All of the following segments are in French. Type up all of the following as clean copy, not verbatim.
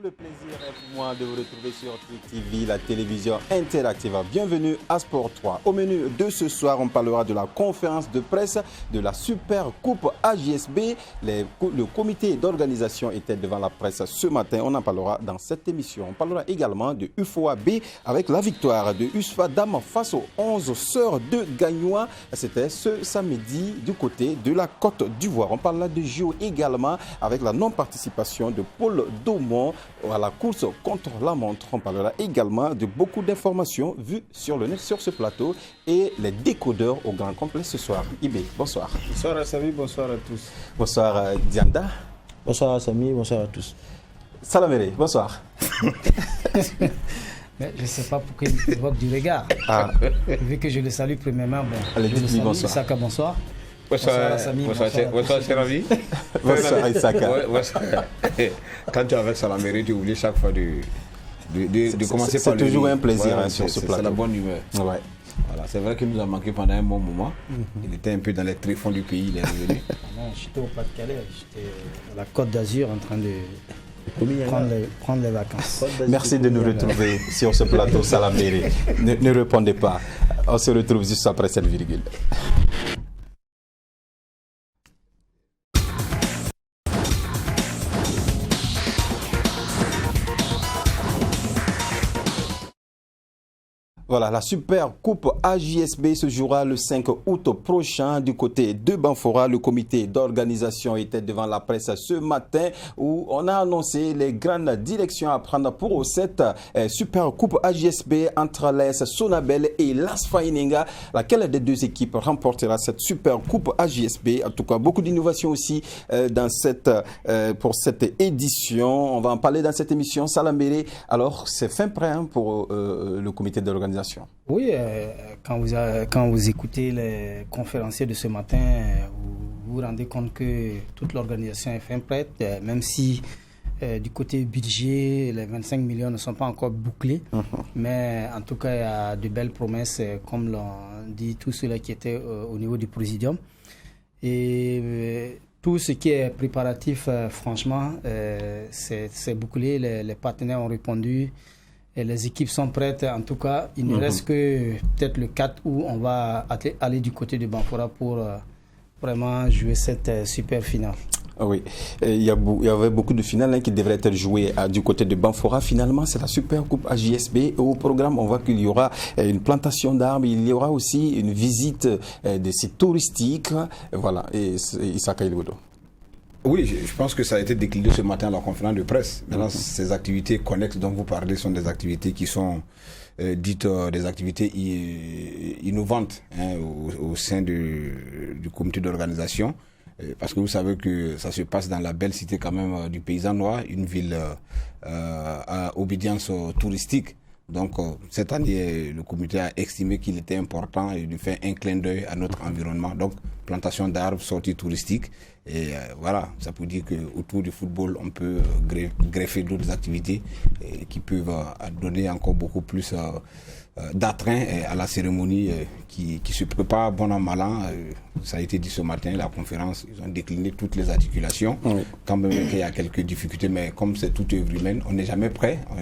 le plaisir est pour moi de vous retrouver sur TV, la télévision interactive. Bienvenue à Sport 3. Au menu de ce soir, on parlera de la conférence de presse de la Super Coupe AJSB. Le comité d'organisation était devant la presse ce matin. On en parlera dans cette émission. On parlera également de UFOA B avec la victoire de USFA Dam face aux 11 sœurs de Gagnois. C'était ce samedi du côté de la Côte d'Ivoire. On parlera de JO également avec la non-participation de Paul Daumont à la course contre la montre. On parlera également de beaucoup d'informations vues sur le net sur ce plateau et les décodeurs au grand complet ce soir. Ibé, bonsoir. Bonsoir Assami, bonsoir à tous. Bonsoir Dianda. Bonsoir Assami, bonsoir à tous. Salaméré, bonsoir. Mais je ne sais pas pourquoi il évoque du regard. Ah. Vu que je le salue premièrement, bon, allez, je le salue. Bonsoir. Isaka, bonsoir. Bonsoir Assami, bonsoir cher ami. Bonsoir Isaka. Quand tu es avec Salaméré, tu oublies chaque fois de commencer par le. C'est toujours un plaisir sur ce plateau. C'est la bonne humeur. Ouais. Voilà, c'est vrai qu'il nous a manqué pendant un bon moment. Il était un peu dans les tréfonds du pays, il est revenu. Non, j'étais au Pas-de-Calais, j'étais à la Côte d'Azur en train de prendre les vacances. Merci de nous retrouver sur ce plateau, Salaméré. Ne répondez pas. On se retrouve juste après cette virgule. Voilà, la Super Coupe AJSB se jouera le 5 août prochain du côté de Banfora. Le comité d'organisation était devant la presse ce matin où on a annoncé les grandes directions à prendre pour cette Super Coupe AJSB entre l'AS Sonabel et l'AS Faininga. Laquelle des deux équipes remportera cette Super Coupe AJSB? En tout cas, beaucoup d'innovations aussi pour cette édition. On va en parler dans cette émission. Salaméré, alors c'est fin prêt pour le comité d'organisation? Oui, quand vous écoutez les conférenciers de ce matin, vous vous rendez compte que toute l'organisation est fin prête, même si du côté budget, les 25 millions ne sont pas encore bouclés. Mais en tout cas, il y a de belles promesses, comme l'ont dit tous ceux-là qui étaient au niveau du Présidium. Et tout ce qui est préparatif, franchement, c'est bouclé. Les partenaires ont répondu. Et les équipes sont prêtes. En tout cas, il ne reste que peut-être le 4 août, on va aller du côté de Banfora pour vraiment jouer cette super finale. Oui, il y avait beaucoup de finales qui devraient être jouées du côté de Banfora. Finalement, c'est la Super Coupe AJSB. Au programme, on voit qu'il y aura une plantation d'arbres, il y aura aussi une visite des sites touristiques. Voilà, et Isaka Ilwodo. Oui, je pense que ça a été décliné ce matin à la conférence de presse. Maintenant, ces activités connexes dont vous parlez sont des activités qui sont dites des activités innovantes au sein du comité d'organisation. Parce que vous savez que ça se passe dans la belle cité quand même du paysan noir, une ville à obédience touristique. Donc, cette année, le comité a estimé qu'il était important de faire un clin d'œil à notre environnement. Donc, plantation d'arbres, sortie touristique. Et voilà, ça peut dire qu'autour du football, on peut greffer d'autres activités qui peuvent donner encore beaucoup plus d'attrait à la cérémonie qui se prépare bon an mal an. Ça a été dit ce matin, la conférence, ils ont décliné toutes les articulations. Oui. Quand même qu'il y a quelques difficultés, mais comme c'est toute œuvre humaine, on n'est jamais prêt. On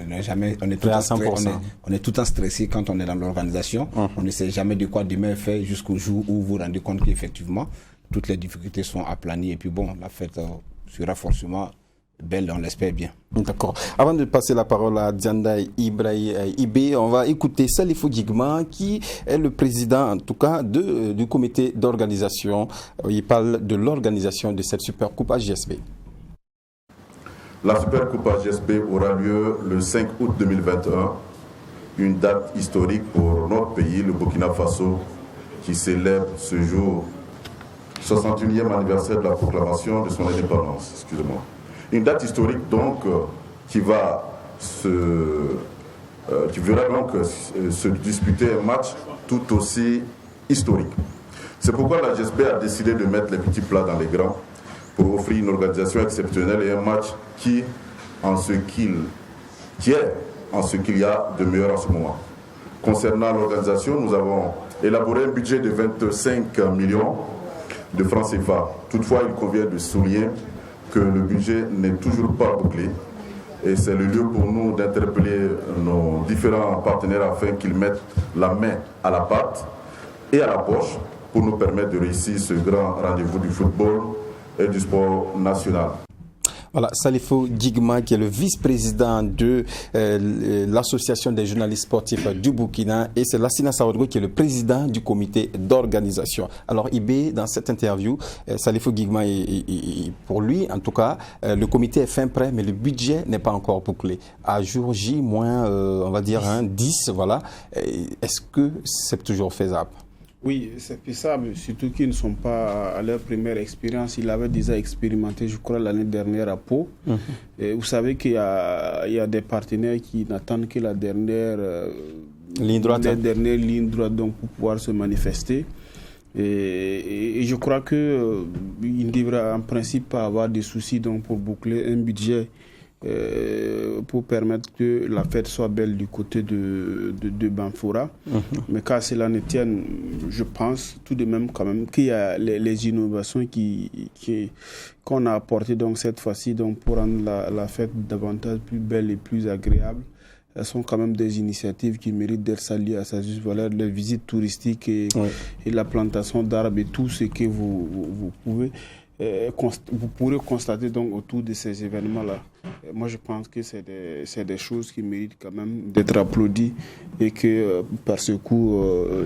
est tout le temps stressé quand on est dans l'organisation. On ne sait jamais de quoi demain est fait jusqu'au jour où vous vous rendez compte qu'effectivement, toutes les difficultés sont aplanies. Et puis bon, la fête sera forcément belle, on l'espère bien. D'accord. Avant de passer la parole à Dianda Ibé, on va écouter Salifou Djigma, qui est le président, en tout cas, du comité d'organisation. Il parle de l'organisation de cette Super Coupe AJSB. La Super Coupe AJSB aura lieu le 5 août 2021, une date historique pour notre pays, le Burkina Faso, qui célèbre ce jour 61e anniversaire de la proclamation de son indépendance. Excusez-moi. Une date historique donc qui verra donc se disputer un match tout aussi historique. C'est pourquoi la GSB a décidé de mettre les petits plats dans les grands pour offrir une organisation exceptionnelle et un match qui est en ce qu'il y a de meilleur en ce moment. Concernant l'organisation, nous avons élaboré un budget de 25 millions de francs CFA. Toutefois, il convient de souligner que le budget n'est toujours pas bouclé Et c'est le lieu pour nous d'interpeller nos différents partenaires afin qu'ils mettent la main à la pâte et à la poche pour nous permettre de réussir ce grand rendez-vous du football et du sport national. Voilà, Salifou Guigma, qui est le vice-président de l'association des journalistes sportifs du Burkina, et c'est Lassina Sawadou qui est le président du comité d'organisation. Alors Ibé, dans cette interview, Salifou Guigma, pour lui en tout cas, le comité est fin prêt, mais le budget n'est pas encore bouclé. À jour J, on va dire 10, voilà. Est-ce que c'est toujours faisable? Oui, c'est faisable, surtout qu'ils ne sont pas à leur première expérience. Ils l'avaient déjà expérimenté, je crois, l'année dernière à Pau. Et vous savez qu'il y a des partenaires qui n'attendent que la dernière ligne droite donc, pour pouvoir se manifester. Et je crois qu'il ne devrait en principe pas avoir de soucis donc, pour boucler un budget pour permettre que la fête soit belle du côté de Banfora. Mais quand cela ne tienne, je pense tout de même quand même qu'il y a les innovations qu'on a apportées donc cette fois-ci donc pour rendre la fête davantage plus belle et plus agréable. Elles sont quand même des initiatives qui méritent d'être saluées à sa juste valeur, les visites touristiques et la plantation d'arbres et tout ce que vous pourrez constater donc autour de ces événements-là. Moi, je pense que c'est des choses qui méritent quand même d'être applaudies et que par ce coup,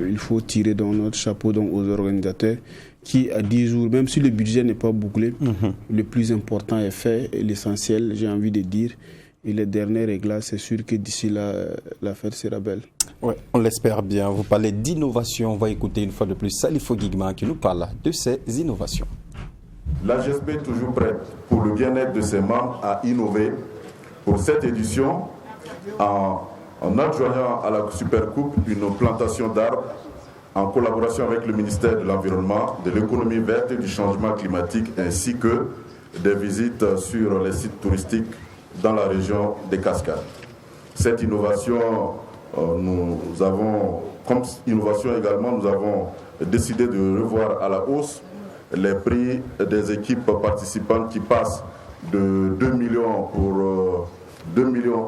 il faut tirer dans notre chapeau donc, aux organisateurs qui, à 10 jours, même si le budget n'est pas bouclé, le plus important est fait et l'essentiel, j'ai envie de dire. Et les derniers réglages, c'est sûr que d'ici là, la fête sera belle. Oui, on l'espère bien. Vous parlez d'innovation. On va écouter une fois de plus Salifou Guigma qui nous parle de ces innovations. L'AGSB est toujours prête pour le bien-être de ses membres à innover pour cette édition en adjoignant à la Supercoupe une plantation d'arbres en collaboration avec le ministère de l'Environnement, de l'économie verte et du changement climatique ainsi que des visites sur les sites touristiques dans la région des Cascades. Cette innovation, nous avons décidé de revoir à la hausse les prix des équipes participantes qui passent de 2 millions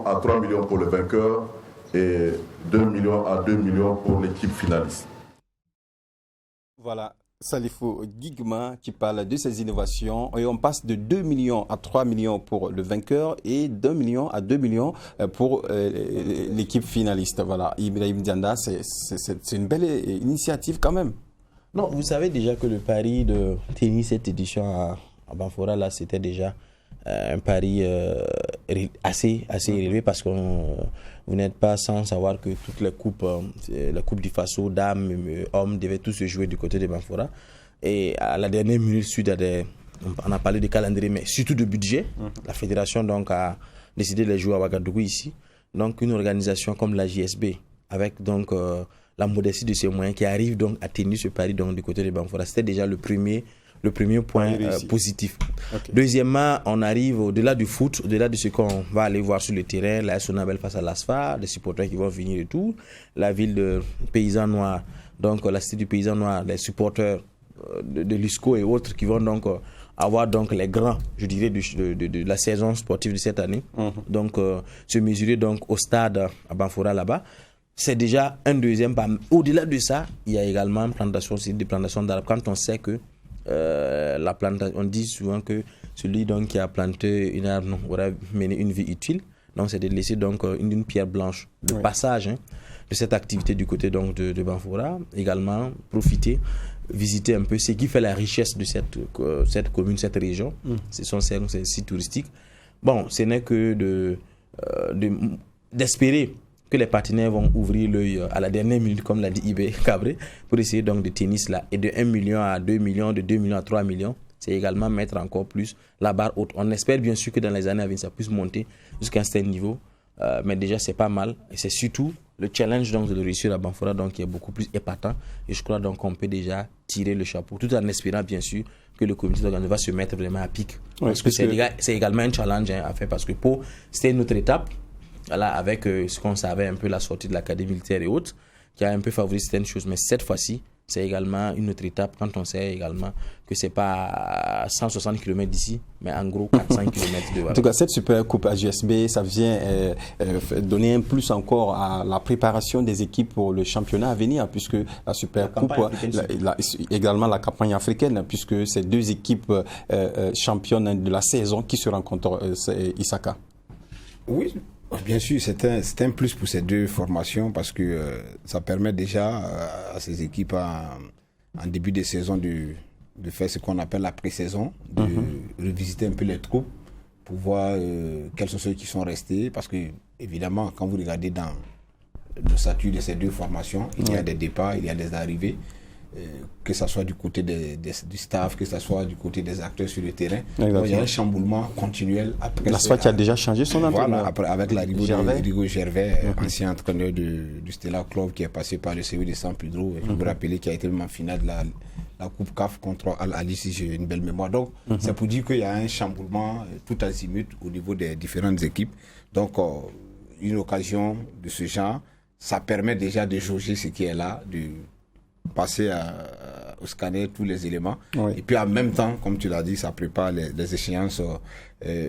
à 3 millions pour le vainqueur et 2 millions à 2 millions pour l'équipe finaliste. Voilà, Salifou Guigma qui parle de ces innovations et on passe de 2 millions à 3 millions pour le vainqueur et d'1 million à 2 millions pour l'équipe finaliste. Voilà, Ibrahim Dianda, c'est une belle initiative quand même. Non, vous savez déjà que le pari de tennis cette édition à Banfora, là, c'était déjà un pari assez élevé parce que vous n'êtes pas sans savoir que toutes les coupes, la coupe du Faso, dames, hommes, devaient tous se jouer du côté de Banfora. Et à la dernière minute, on a parlé de calendrier, mais surtout de budget. La fédération donc a décidé de les jouer à Ouagadougou ici. Donc une organisation comme la JSB, avec donc la modestie de ses moyens qui arrive donc à tenir ce pari donc du côté de Banfora. C'était déjà le premier point positif. Okay. Deuxièmement, on arrive au-delà du foot, au-delà de ce qu'on va aller voir sur le terrain, la Sonabel face à l'ASFA, les supporters qui vont venir et tout, la ville de Paysans Noirs, donc la cité du Paysan Noir, les supporters de l'USCO et autres qui vont donc avoir donc les grands, je dirais, de la saison sportive de cette année. Donc se mesurer donc au stade à Banfora là-bas. C'est déjà un deuxième pas. Au-delà de ça, il y a également des plantations d'arbres. Quand on sait que la plantation, on dit souvent que celui donc qui a planté une arbre aura mené une vie utile. Donc c'est de laisser donc une pierre blanche de passage de cette activité du côté donc de Banfora. Également profiter, visiter un peu ce qui fait la richesse de cette commune, cette région. Ce sont ces sites touristiques. Bon, ce n'est que d'espérer que les partenaires vont ouvrir l'œil à la dernière minute, comme l'a dit Ibé Cabré, pour essayer donc de tennis là. Et de 1 million à 2 millions, de 2 millions à 3 millions, c'est également mettre encore plus la barre haute. On espère bien sûr que dans les années à venir, ça puisse monter jusqu'à un certain niveau. Mais déjà, c'est pas mal. Et c'est surtout le challenge donc, de réussir à Banfora donc, qui est beaucoup plus épatant. Et je crois donc qu'on peut déjà tirer le chapeau, tout en espérant bien sûr que le comité d'organisation va se mettre vraiment à pic. Parce que c'est également un challenge à faire parce que Pau, c'était une autre étape. Voilà, avec ce qu'on savait un peu la sortie de l'académie militaire et autres, qui a un peu favorisé certaines choses. Mais cette fois-ci, c'est également une autre étape quand on sait également que c'est pas 160 km d'ici, mais en gros 400 km de Voilà. En tout cas, cette Super Coupe AJSB, ça vient donner un plus encore à la préparation des équipes pour le championnat à venir, puisque la Super Coupe, également la campagne africaine, puisque c'est 2 équipes championnes de la saison qui se rencontrent, Isaka. Oui, bien sûr, c'est un plus pour ces 2 formations parce que ça permet déjà à ces équipes en début de saison de faire ce qu'on appelle la pré-saison, de revisiter un peu les troupes pour voir quels sont ceux qui sont restés. Parce que, évidemment, quand vous regardez dans le statut de ces 2 formations, il y a des départs, il y a des arrivées. Que ce soit du côté du staff, que ce soit du côté des acteurs sur le terrain. Donc, il y a un chamboulement continuel. La SWAT a déjà changé son entraîneur. Voilà, après, avec l'arrivée de Rigo Gervais, ancien entraîneur du Stella Club qui est passé par le CV de San Pedro. Je vous rappelle qu'il a été même en finale de la Coupe CAF contre Al-Ali, si j'ai une belle mémoire. Donc, c'est pour dire qu'il y a un chamboulement tout azimut au niveau des différentes équipes. Donc, une occasion de ce genre, ça permet déjà de jauger ce qui est là, de passer au scanner tous les éléments. Et puis en même temps, comme tu l'as dit, ça prépare les échéances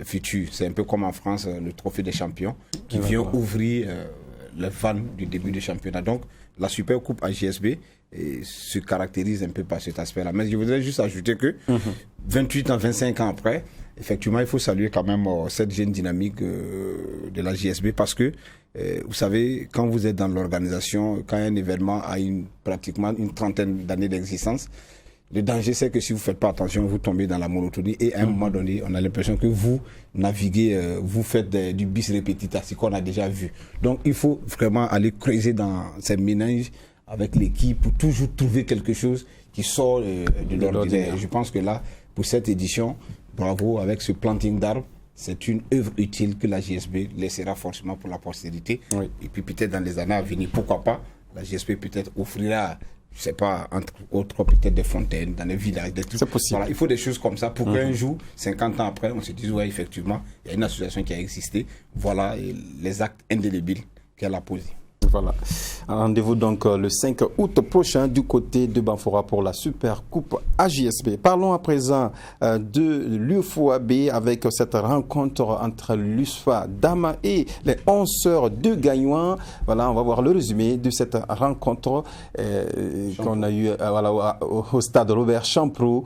futures. C'est un peu comme en France, le trophée des champions qui vient ouvrir les vannes du début du championnat. Donc la Super Coupe AJSB se caractérise un peu par cet aspect-là. Mais je voudrais juste ajouter que 28 ans, 25 ans après, effectivement, il faut saluer quand même cette jeune dynamique de la JSB parce que vous savez, quand vous êtes dans l'organisation, quand un événement a pratiquement une trentaine d'années d'existence, le danger c'est que si vous ne faites pas attention, vous tombez dans la monotonie et à un moment donné, on a l'impression que vous naviguez, vous faites du bis repetita, ce qu'on a déjà vu. Donc il faut vraiment aller creuser dans ces méninges avec l'équipe pour toujours trouver quelque chose qui sort de l'ordinaire. Je pense que là, pour cette édition, bravo avec ce planting d'arbres. C'est une œuvre utile que la JSB laissera forcément pour la postérité. Et puis peut-être dans les années à venir, pourquoi pas, la JSB peut-être offrira, je ne sais pas, entre autres peut-être des fontaines dans les villages, des trucs. C'est possible. Voilà, il faut des choses comme ça pour qu'un jour, 50 ans après, on se dise, ouais, effectivement, il y a une association qui a existé. Voilà les actes indélébiles qu'elle a posés. Voilà. Rendez-vous donc le 5 août prochain du côté de Banfora pour la Super Coupe AJSB. Parlons à présent de l'UFOAB avec cette rencontre entre l'USFA Dama et les 11 sœurs de Gagnois. Voilà, on va voir le résumé de cette rencontre qu'on a eu au stade Robert Champrou.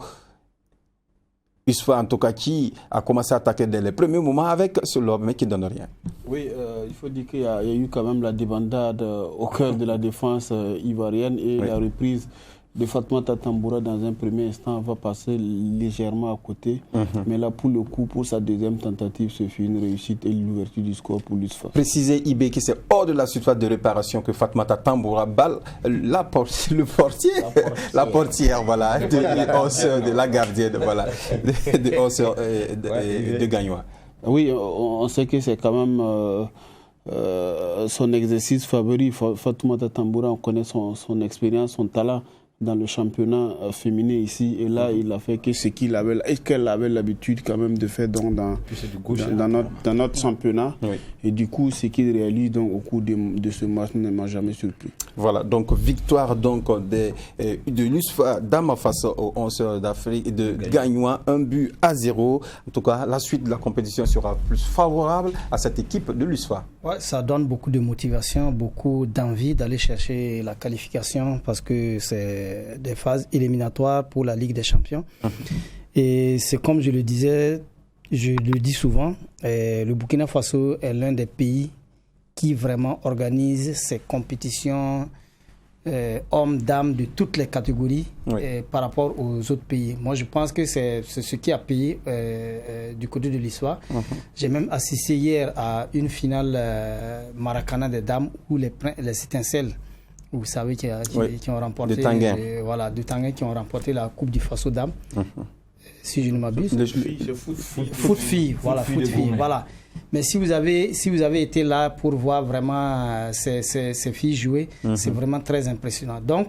USFA en tout cas qui a commencé à attaquer dès les premiers moments avec ce lob mais qui ne donne rien. Oui, il faut dire qu'il y a eu quand même la débandade au cœur de la défense ivoirienne et la reprise de Fatoumata Tamboura dans un premier instant va passer légèrement à côté. Mais là, pour le coup, pour sa deuxième tentative, ce fut une réussite et l'ouverture du score pour l'USFA. Préciser IB qui c'est hors de la surface de réparation que Fatoumata Tamboura balle la portière voilà, de la gardienne voilà, de 11 de Gagnois. Oui, on sait que c'est quand même son exercice favori. Fatoumata Tamboura, on connaît son expérience, son talent dans le championnat féminin ici. Et là, il a fait que ce qu'elle avait l'habitude quand même de faire dans notre championnat. Oui. Et du coup, ce qu'il réalise donc, au cours de ce match ne m'a jamais surpris. Voilà, donc victoire donc de l'USFA Dama face aux 11 d'Afrique de Gagnois, 1-0. En tout cas, la suite de la compétition sera plus favorable à cette équipe de l'USFA. Ouais, ça donne beaucoup de motivation, beaucoup d'envie d'aller chercher la qualification parce que c'est des phases éliminatoires pour la Ligue des Champions. Et c'est comme je le disais, je le dis souvent, le Burkina Faso est l'un des pays qui vraiment organise ces compétitions hommes, dames de toutes les catégories par rapport aux autres pays. Moi, je pense que c'est ce qui a payé du côté de l'histoire. J'ai même assisté hier à une finale Maracana des dames où les étincelles, vous savez, qui ont remporté de Tanguin. De Tanguin qui ont remporté la Coupe du Faso dames. Si je ne m'abuse. Foot filles, voilà. Mais si vous avez été là pour voir vraiment ces filles jouer, c'est vraiment très impressionnant. Donc,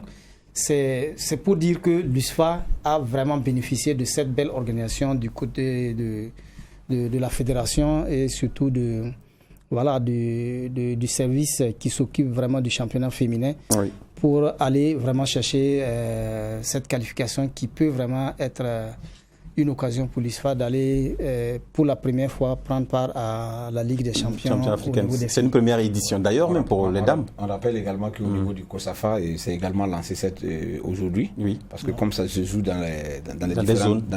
c'est pour dire que l'USFA a vraiment bénéficié de cette belle organisation du côté de la fédération et surtout de voilà, du service qui s'occupe vraiment du championnat féminin, Oui. pour aller vraiment chercher cette qualification qui peut vraiment être une occasion pour l'ISFA d'aller pour la première fois prendre part à la Ligue des champions africaine. C'est une première édition d'ailleurs, même pour les dames. On rappelle également qu'au niveau du COSAFA, c'est également lancé aujourd'hui. Oui. Parce que comme ça se joue dans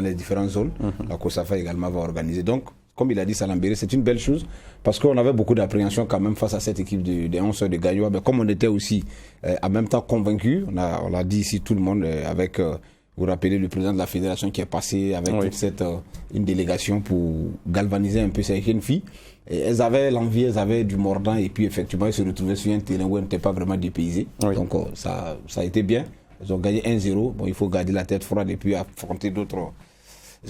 les différentes zones, la COSAFA également va organiser. Donc, comme il a dit Salambéré, c'est une belle chose parce qu'on avait beaucoup d'appréhension quand même face à cette équipe des 11 de Gaïoua. Mais comme on était aussi en même temps convaincus, on l'a dit ici tout le monde avec... vous rappelez le président de la fédération qui est passé avec toute une délégation pour galvaniser un peu ces jeunes filles. Et elles avaient l'envie, elles avaient du mordant et puis effectivement elles se retrouvaient sur un terrain où elles n'étaient pas vraiment dépaysées. Oui. Donc ça a été bien. Elles ont gagné 1-0. Bon, il faut garder la tête froide et puis affronter d'autres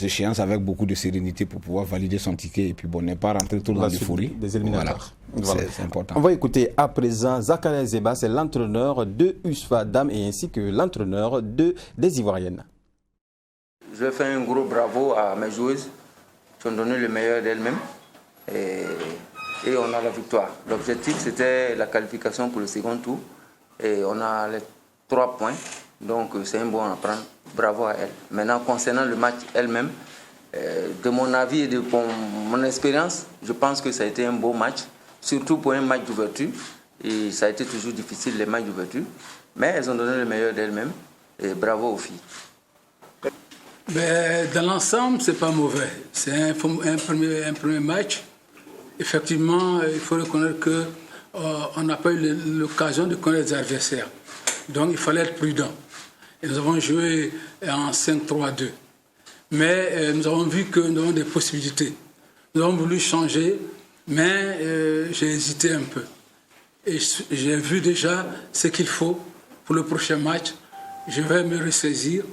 échéances avec beaucoup de sérénité pour pouvoir valider son ticket et puis bon, n'est pas rentrer trop dans l'euphorie. Des éliminatoires. Voilà. C'est important. On va écouter à présent Zakaria Zeba, c'est l'entraîneur de USFA Dames et ainsi que l'entraîneur des Ivoiriennes. Je vais faire un gros bravo à mes joueuses qui ont donné le meilleur d'elles-mêmes et on a la victoire. L'objectif c'était la qualification pour le second tour et on a les 3 points, donc c'est un bon à prendre. Bravo à elles. Maintenant concernant le match elle-même, de mon avis et de mon expérience, je pense que ça a été un beau match, surtout pour un match d'ouverture. Et ça a été toujours difficile les matchs d'ouverture, mais elles ont donné le meilleur d'elles-mêmes et bravo aux filles. Mais dans l'ensemble, c'est pas mauvais. C'est un premier match. Effectivement, il faut reconnaître qu'on n'a pas eu l'occasion de connaître les adversaires. Donc il fallait être prudent. Et nous avons joué en 5-3-2. Mais nous avons vu que nous avons des possibilités. Nous avons voulu changer, mais j'ai hésité un peu. Et j'ai vu déjà ce qu'il faut pour le prochain match. Je vais me ressaisir.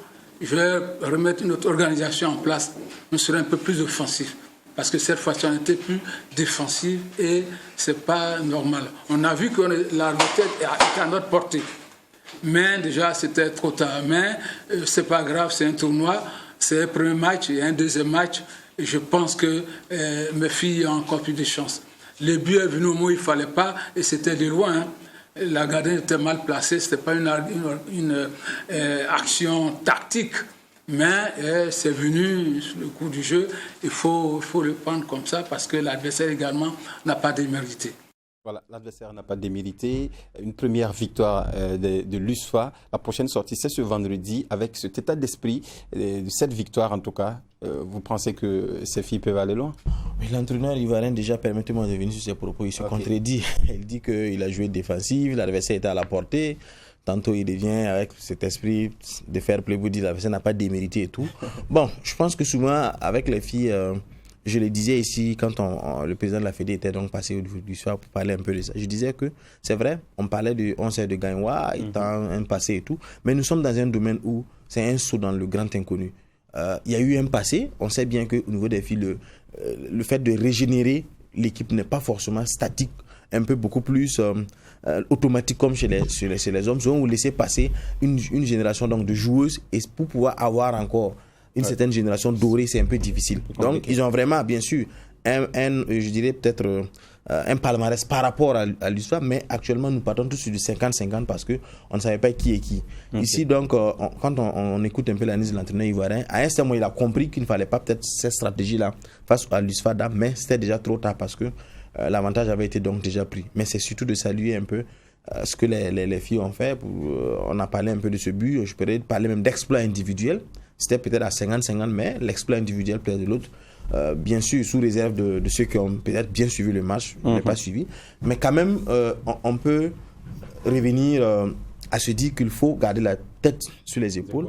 Je vais remettre une autre organisation en place. On serait un peu plus offensif. Parce que cette fois-ci, on était plus défensif et ce n'est pas normal. On a vu que la retraite était à notre portée. Mais déjà, c'était trop tard. Mais ce n'est pas grave, c'est un tournoi. C'est un premier match et un deuxième match. Et je pense que mes filles ont encore plus de chance. Le but est venu au moment où il ne fallait pas et c'était de loin. Hein. La gardienne était mal placée, ce n'était pas une action tactique, mais c'est venu sur le coup du jeu. Il faut le prendre comme ça parce que l'adversaire également n'a pas démérité. Voilà, l'adversaire n'a pas démérité. Une première victoire de l'USFA. La prochaine sortie, c'est ce vendredi. Avec cet état d'esprit, de cette victoire en tout cas, vous pensez que ces filles peuvent aller loin? Oui, l'entraîneur ivoirien, déjà, permettez-moi de venir sur ses propos. Il se contredit. Il dit qu'il a joué défensif, l'adversaire était à la portée. Tantôt, il revient avec cet esprit de faire play, vous dit l'adversaire n'a pas démérité et tout. Bon, je pense que souvent, avec les filles... je le disais ici, quand le président de la Fédé était donc passé du soir pour parler un peu de ça, je disais que c'est vrai, on parlait de 11 de Gaïoua, étant un passé et tout, mais nous sommes dans un domaine où c'est un saut dans le grand inconnu. Il y a eu un passé, on sait bien qu'au niveau des filles, le fait de régénérer l'équipe n'est pas forcément statique, un peu beaucoup plus automatique comme chez les hommes. Souvent, vous laissez passer une génération donc, de joueuses et pour pouvoir avoir encore une certaine génération dorée, c'est un peu difficile. Donc, ils ont vraiment, bien sûr, je dirais peut-être un palmarès par rapport à l'USFA, mais actuellement, nous partons tous sur du 50-50 parce qu'on ne savait pas qui est qui. Ici, donc, quand on écoute un peu l'analyse de l'entraîneur ivoirien, à un certain moment, il a compris qu'il ne fallait pas peut-être cette stratégie-là face à l'USFA, mais c'était déjà trop tard parce que l'avantage avait été donc déjà pris. Mais c'est surtout de saluer un peu ce que les filles ont fait. On a parlé un peu de ce but, je pourrais parler même d'exploit individuel. C'était peut-être à 50-50, mais l'exploit individuel peut-être de l'autre. Bien sûr, sous réserve de ceux qui ont peut-être bien suivi le match, mais pas suivi. Mais quand même, on peut revenir à se dire qu'il faut garder la tête sur les épaules,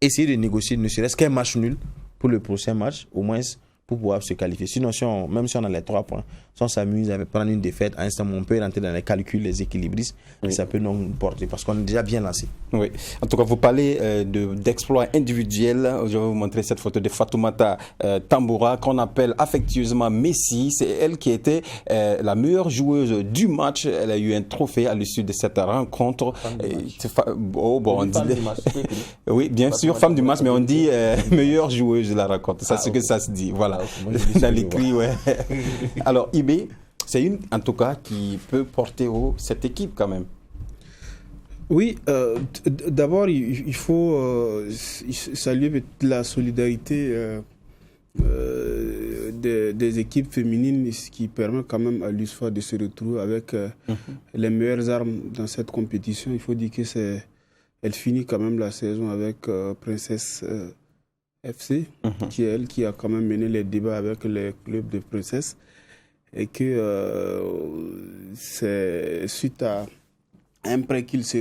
essayer de négocier ne serait-ce qu'un match nul pour le prochain match, au moins pour pouvoir se qualifier. Sinon, même si on a les 3 points, si on s'amuse à prendre une défaite, à un instant, on peut rentrer dans les calculs, les équilibristes, et ça peut nous porter parce qu'on est déjà bien lancé. Oui, en tout cas, vous parlez d'exploits individuels. Je vais vous montrer cette photo de Fatoumata Tamboura, qu'on appelle affectueusement Messi. C'est elle qui était la meilleure joueuse du match. Elle a eu un trophée à l'issue de cette rencontre. Oui, bien sûr, femme du match, mais on dit meilleure joueuse de la rencontre. C'est ce que ça se dit. Voilà. Dans l'écrit, ouais. Alors, Ibé, C'est une, en tout cas, qui peut porter haut cette équipe quand même. Oui, d'abord, il faut saluer la solidarité des équipes féminines, ce qui permet quand même à l'USFA de se retrouver avec les meilleures armes dans cette compétition. Il faut dire que elle finit quand même la saison avec Princesse FC, qui est elle qui a quand même mené les débats avec les clubs de Princesse, et que c'est suite à un prêt elle se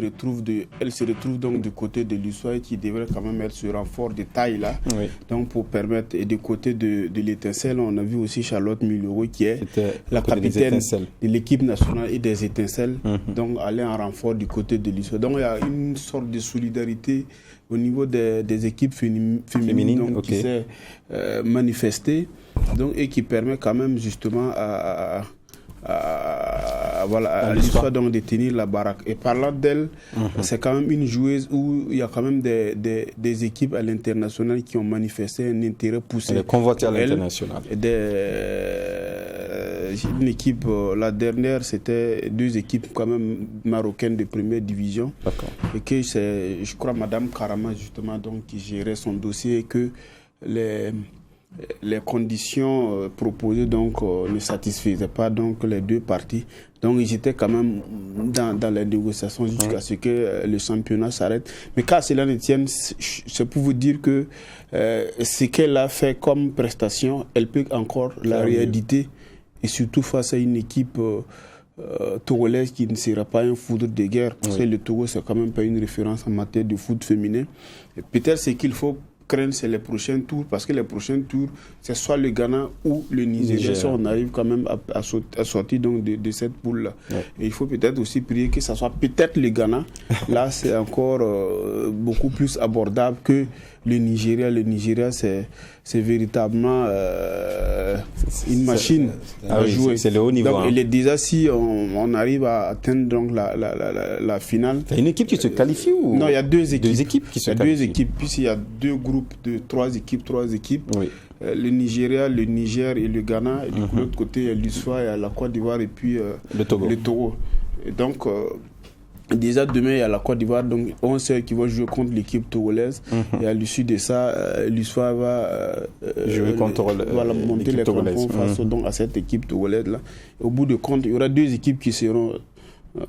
retrouve donc du côté de l'USFA, qui devrait quand même être ce renfort de taille là, donc pour permettre, et du côté de l'Étincelle, on a vu aussi Charlotte Mulero qui est la capitaine de l'équipe nationale et des Étincelles, donc aller en renfort du côté de l'USFA. Donc il y a une sorte de solidarité au niveau des équipes féminines donc, qui s'est manifestée, donc, et qui permet quand même justement à l'USFA donc de tenir la baraque. Et parlant d'elle, c'est quand même une joueuse où il y a quand même des équipes à l'international qui ont manifesté un intérêt poussé. Elle est convoitée à l'international. Une équipe, la dernière, c'était 2 équipes quand même marocaines de première division. D'accord. Et que c'est, je crois, Madame Karama justement donc qui gérait son dossier, et que les conditions proposées donc ne satisfaisaient pas donc les 2 parties. Donc ils étaient quand même dans les négociations jusqu'à ce que le championnat s'arrête. Mais quand cela ne tienne, c'est pour vous dire que ce qu'elle a fait comme prestation, elle peut encore la rééditer, et surtout face à une équipe togolaise qui ne sera pas un foudre de guerre. Parce que le Togo, c'est quand même pas une référence en matière de foot féminin. Et peut-être ce qu'il faut craindre, c'est les prochains tours, parce que les prochains tours, c'est soit le Ghana ou le Nigeria, si on arrive quand même à sortir donc de cette poule-là. Et il faut peut-être aussi prier que ça soit peut-être le Ghana. Là, c'est encore beaucoup plus abordable que le Nigeria. Le Nigeria, c'est véritablement une machine à jouer. C'est le haut niveau. Donc, il est déjà, si on arrive à atteindre donc la finale. C'est une équipe qui se qualifie ou... Non, il y a 2 équipes. 2 équipes qui se qualifient. 2 équipes, puisqu'il y a 2 groupes de 3 équipes. Oui. Le Nigeria, le Niger et le Ghana. Et de l'autre côté, il y a l'USFA, il y a la Côte d'Ivoire et puis le Togo. Et donc, déjà demain, il y a la Côte d'Ivoire, donc 11 sœurs qui vont jouer contre l'équipe togolaise. Et à l'issue de ça, l'USFA va jouer contre monter les crampons face donc, à cette équipe togolaise-là. Au bout de compte, il y aura 2 équipes qui seront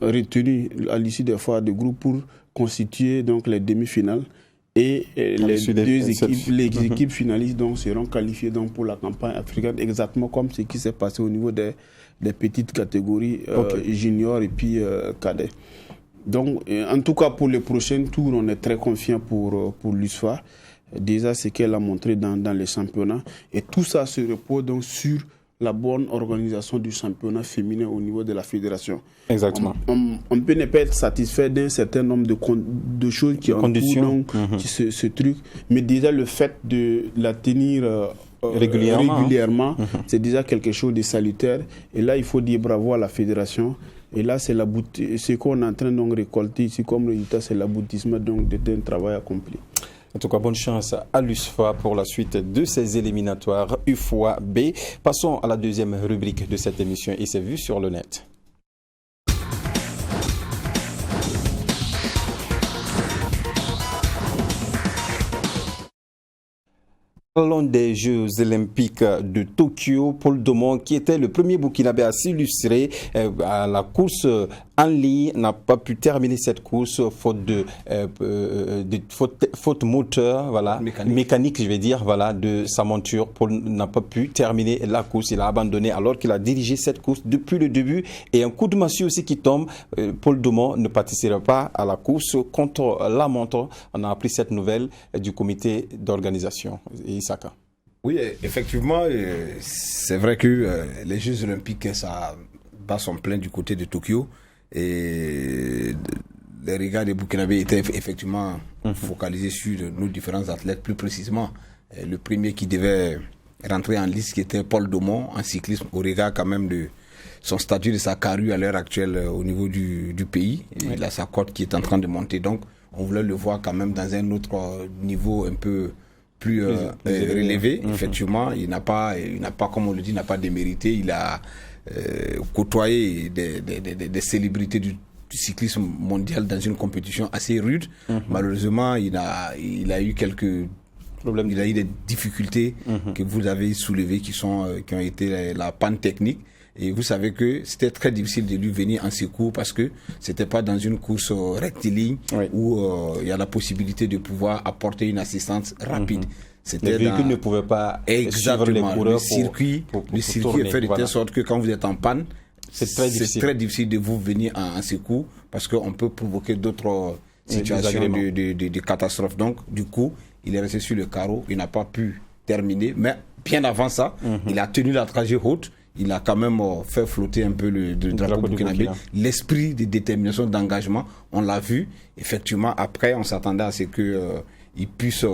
retenues à l'issue des phases de groupe pour constituer donc, les demi-finales. Et les équipes finalistes donc, seront qualifiées donc, pour la campagne africaine, exactement comme ce qui s'est passé au niveau des petites catégories juniors et puis cadets. Donc, en tout cas, pour les prochains tours, on est très confiant pour l'USFA. Déjà, ce qu'elle a montré dans les championnats. Et tout ça se repose donc sur la bonne organisation du championnat féminin au niveau de la fédération. Exactement. On peut ne pas être satisfait d'un certain nombre de choses qui entourent ce truc, mais déjà le fait de la tenir régulièrement, c'est déjà quelque chose de salutaire. Et là, il faut dire bravo à la fédération. Et là, c'est ce qu'on est en train de récolter ici comme résultat, c'est l'aboutissement d'un travail accompli. En tout cas, bonne chance à l'USFA pour la suite de ces éliminatoires UFOA B. Passons à la deuxième rubrique de cette émission et c'est vu sur le net. Parlons des Jeux Olympiques de Tokyo. Paul Domon, qui était le premier Burkinabé à s'illustrer à la course en ligne, n'a pas pu terminer cette course faute moteur, voilà, mécanique, je vais dire, voilà, de sa monture. Paul n'a pas pu terminer la course. Il a abandonné alors qu'il a dirigé cette course depuis le début. Et un coup de massue aussi qui tombe. Paul Domon ne participera pas à la course contre la montre. On a appris cette nouvelle du comité d'organisation. Isaka. Oui, effectivement, c'est vrai que les Jeux Olympiques, ça bat son plein du côté de Tokyo. Et les regards des Burkinabés étaient effectivement focalisés sur nos différents athlètes, plus précisément le premier qui devait rentrer en liste, qui était Paul Domon en cyclisme, au regard quand même de son statut, de sa carrure à l'heure actuelle au niveau du pays. Et il a sa cote qui est en train de monter, donc on voulait le voir quand même dans un autre niveau un peu plus relevé. Effectivement, il n'a pas, comme on le dit, il n'a pas démérité. Il a côtoyé des célébrités du cyclisme mondial dans une compétition assez rude. Malheureusement, il a eu quelques problèmes, il a eu des difficultés que vous avez soulevées qui ont été la panne technique. Et vous savez que c'était très difficile de lui venir en secours parce que c'était pas dans une course rectiligne où il y a la possibilité de pouvoir apporter une assistance rapide. Les véhicules ne pouvaient pas suivre les coureurs. Le circuit est fait de telle sorte que quand vous êtes en panne, c'est très difficile de vous venir en secours parce qu'on peut provoquer d'autres situations de catastrophe. Donc, du coup, il est resté sur le carreau, il n'a pas pu terminer. Mais bien avant ça, il a tenu la trajet haute. Il a quand même fait flotter un peu le drapeau burkinabé. L'esprit de détermination, d'engagement, on l'a vu. Effectivement, après, on s'attendait à ce qu'il puisse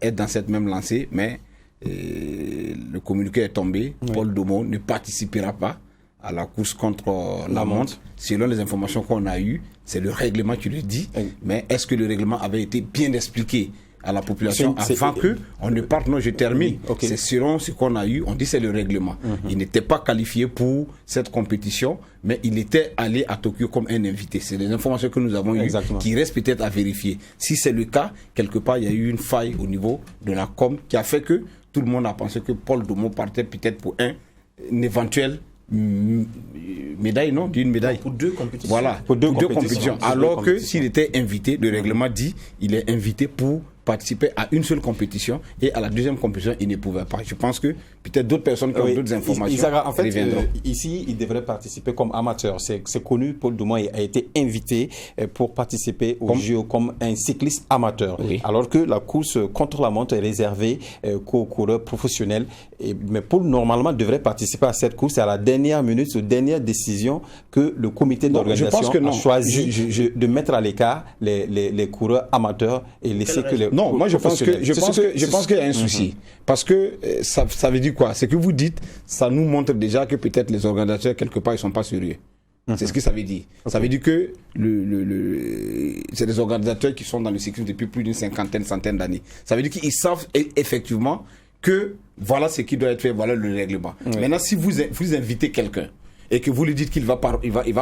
être dans cette même lancée, mais le communiqué est tombé. Paul Daumont ne participera pas à la course contre la montre. Selon les informations qu'on a eues, c'est le règlement qui le dit. Mais est-ce que le règlement avait été bien expliqué à la population avant qu'on ne parte? Non, je termine. C'est selon ce qu'on a eu, on dit c'est le règlement. Il n'était pas qualifié pour cette compétition, mais il était allé à Tokyo comme un invité. C'est les informations que nous avons eues qui restent peut-être à vérifier. Si c'est le cas, quelque part, il y a eu une faille au niveau de la com qui a fait que tout le monde a pensé que Paul Daumont partait peut-être pour un éventuel médaille, non, d'une médaille. Pour 2 compétitions. Voilà, pour deux compétitions. Alors que s'il était invité, le règlement dit, il est invité pour participer à une seule compétition et à la deuxième compétition, il ne pouvait pas. Je pense que peut-être d'autres personnes qui ont d'autres informations en fait, ici, il devrait participer comme amateur. C'est connu, Paul Daumont a été invité pour participer au JO comme un cycliste amateur. Alors que la course contre la montre est réservée qu'aux coureurs professionnels. Mais Paul, normalement, devrait participer à cette course. C'est à la dernière minute, aux dernières décisions que le comité d'organisation a choisi de mettre à l'écart les coureurs amateurs et laisser que les... Non, moi je pense qu'il y a un souci. Parce que ça veut dire quoi? C'est que vous dites, ça nous montre déjà que peut-être les organisateurs, quelque part, ils ne sont pas sérieux. C'est ce que ça veut dire. Ça veut dire que c'est des organisateurs qui sont dans le cyclisme depuis plus d'une centaine d'années. Ça veut dire qu'ils savent effectivement que voilà ce qui doit être fait, voilà le règlement. Maintenant, si vous invitez quelqu'un et que vous lui dites qu'il va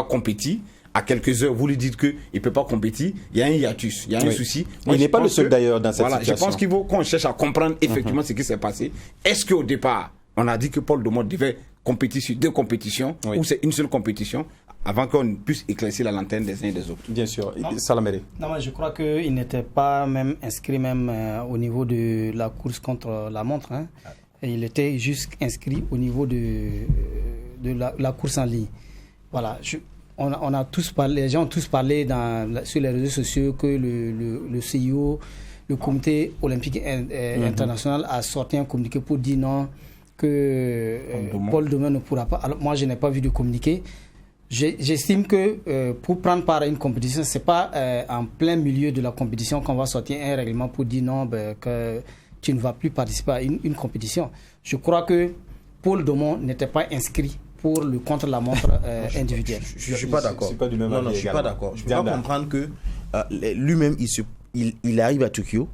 compétir, à quelques heures, vous lui dites qu'il ne peut pas compétir, il y a un hiatus, il y a un souci. Il n'est pas le seul d'ailleurs dans cette situation. Je pense qu'il faut qu'on cherche à comprendre effectivement ce qui s'est passé. Est-ce qu'au départ, on a dit que Paul Daumont devait compétir sur 2 compétitions ou c'est une seule compétition avant qu'on puisse éclaircir la lanterne des uns et des autres? Bien sûr. Salaméré. Non, mais je crois qu'il n'était pas même inscrit au niveau de la course contre la montre. Et il était juste inscrit au niveau de la course en ligne. Voilà. On a tous parlé, les gens ont tous parlé sur les réseaux sociaux que le CIO, le comité olympique international, a sorti un communiqué pour dire non, que Paul Daumont ne pourra pas. Alors moi, je n'ai pas vu de communiqué. J'estime que pour prendre part à une compétition, ce n'est pas en plein milieu de la compétition qu'on va sortir un règlement pour dire non, que tu ne vas plus participer à une compétition. Je crois que Paul Daumont n'était pas inscrit pour le contre-la-montre individuel. Je ne suis pas d'accord. Non, je ne suis pas d'accord. Je peux pas comprendre que lui-même, il arrive à Tokyo,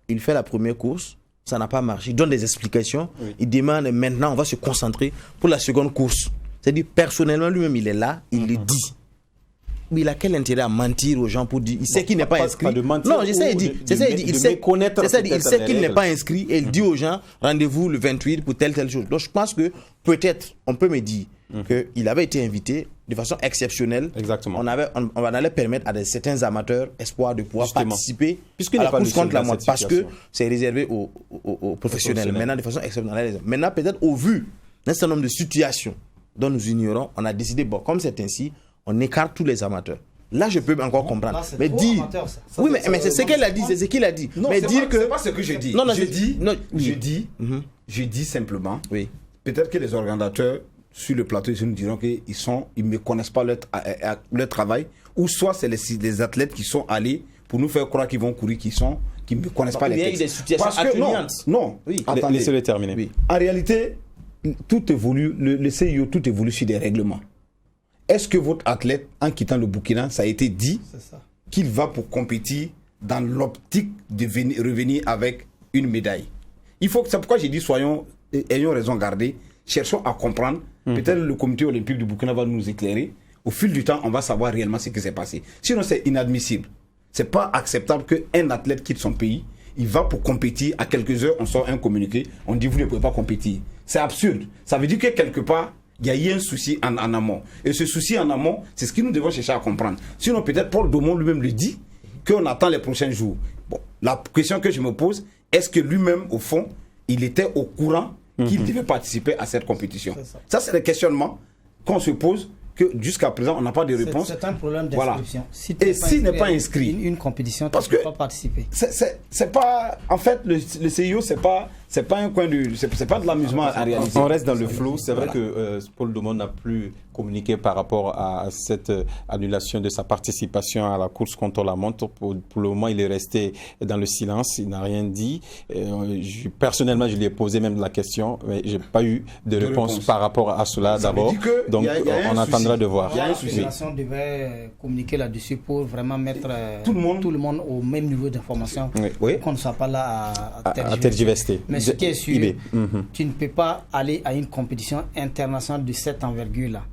il fait la première course, ça n'a pas marché, il donne des explications, il demande maintenant, on va se concentrer pour la seconde course. C'est-à-dire, personnellement, lui-même, il est là, il le dit. Mais il a quel intérêt à mentir aux gens pour dire, il sait qu'il n'est pas inscrit. Non, j'essaie de dire, il sait qu'il n'est pas inscrit et il dit aux gens, rendez-vous le 28 pour telle chose. Donc je pense que peut-être, on peut me dire qu'il avait été invité de façon exceptionnelle. Exactement. On allait permettre à certains amateurs espoirs de pouvoir participer à la course contre la montre parce que c'est réservé aux professionnels. Maintenant, de façon exceptionnelle. Maintenant, peut-être au vu d'un certain nombre de situations dont nous ignorons, on a décidé, bon, comme c'est ainsi, on écarte tous les amateurs. Là, je peux encore comprendre. Là, mais dire. Oui, mais c'est ce qu'elle a dit, c'est ce qu'il a dit. Non, mais dire que. C'est pas ce que je dis. Je dis simplement. Oui. Peut-être que les organisateurs sur le plateau, ils nous diront qu'ils ne connaissent pas leur travail, ou soit c'est les athlètes qui sont allés pour nous faire croire qu'ils vont courir, qui ne connaissent pas les textes. Il y a eu des situations atténuantes. Non. Oui. Laissez-le terminer. Oui. En réalité, tout évolue, le CIO, tout évolue sur des règlements. Est-ce que votre athlète, en quittant le Burkina, ça a été dit qu'il va pour compétir dans l'optique de revenir avec une médaille? C'est pourquoi j'ai dit ayons raison gardée, cherchons à comprendre Peut-être le comité olympique du Burkina va nous éclairer. Au fil du temps, on va savoir réellement ce qui s'est passé. Sinon, c'est inadmissible. C'est pas acceptable qu'un athlète quitte son pays, il va pour compétir, à quelques heures, on sort un communiqué, on dit vous ne pouvez pas compétir. C'est absurde. Ça veut dire que quelque part, il y a eu un souci en amont. Et ce souci en amont, c'est ce que nous devons chercher à comprendre. Sinon, peut-être Paul Domon lui-même le dit, qu'on attend les prochains jours. Bon, la question que je me pose, est-ce que lui-même, au fond, il était au courant qu'il devait participer à cette compétition? Ça, c'est le questionnement qu'on se pose, que jusqu'à présent, on n'a pas de réponse. C'est un problème d'inscription. Voilà. Et s'il n'est pas inscrit, une compétition, tu ne peux pas participer. C'est pas, en fait, le CIO, c'est pas un coin de, c'est pas de l'amusement à réaliser. On reste dans le flou. C'est vrai que Paul Domon n'a plus communiqué par rapport à cette annulation de sa participation à la course contre la montre. Pour le moment, il est resté dans le silence. Il n'a rien dit. Personnellement, je lui ai posé même la question, mais j'ai pas eu de réponse par rapport à cela d'abord. Donc, on attendra de voir. La fédération devait communiquer là-dessus pour vraiment mettre tout le monde au même niveau d'information, qu'on ne soit pas là à tergiverser. Mais ce qui est sûr, tu ne peux pas aller à une compétition internationale de cette envergure-là.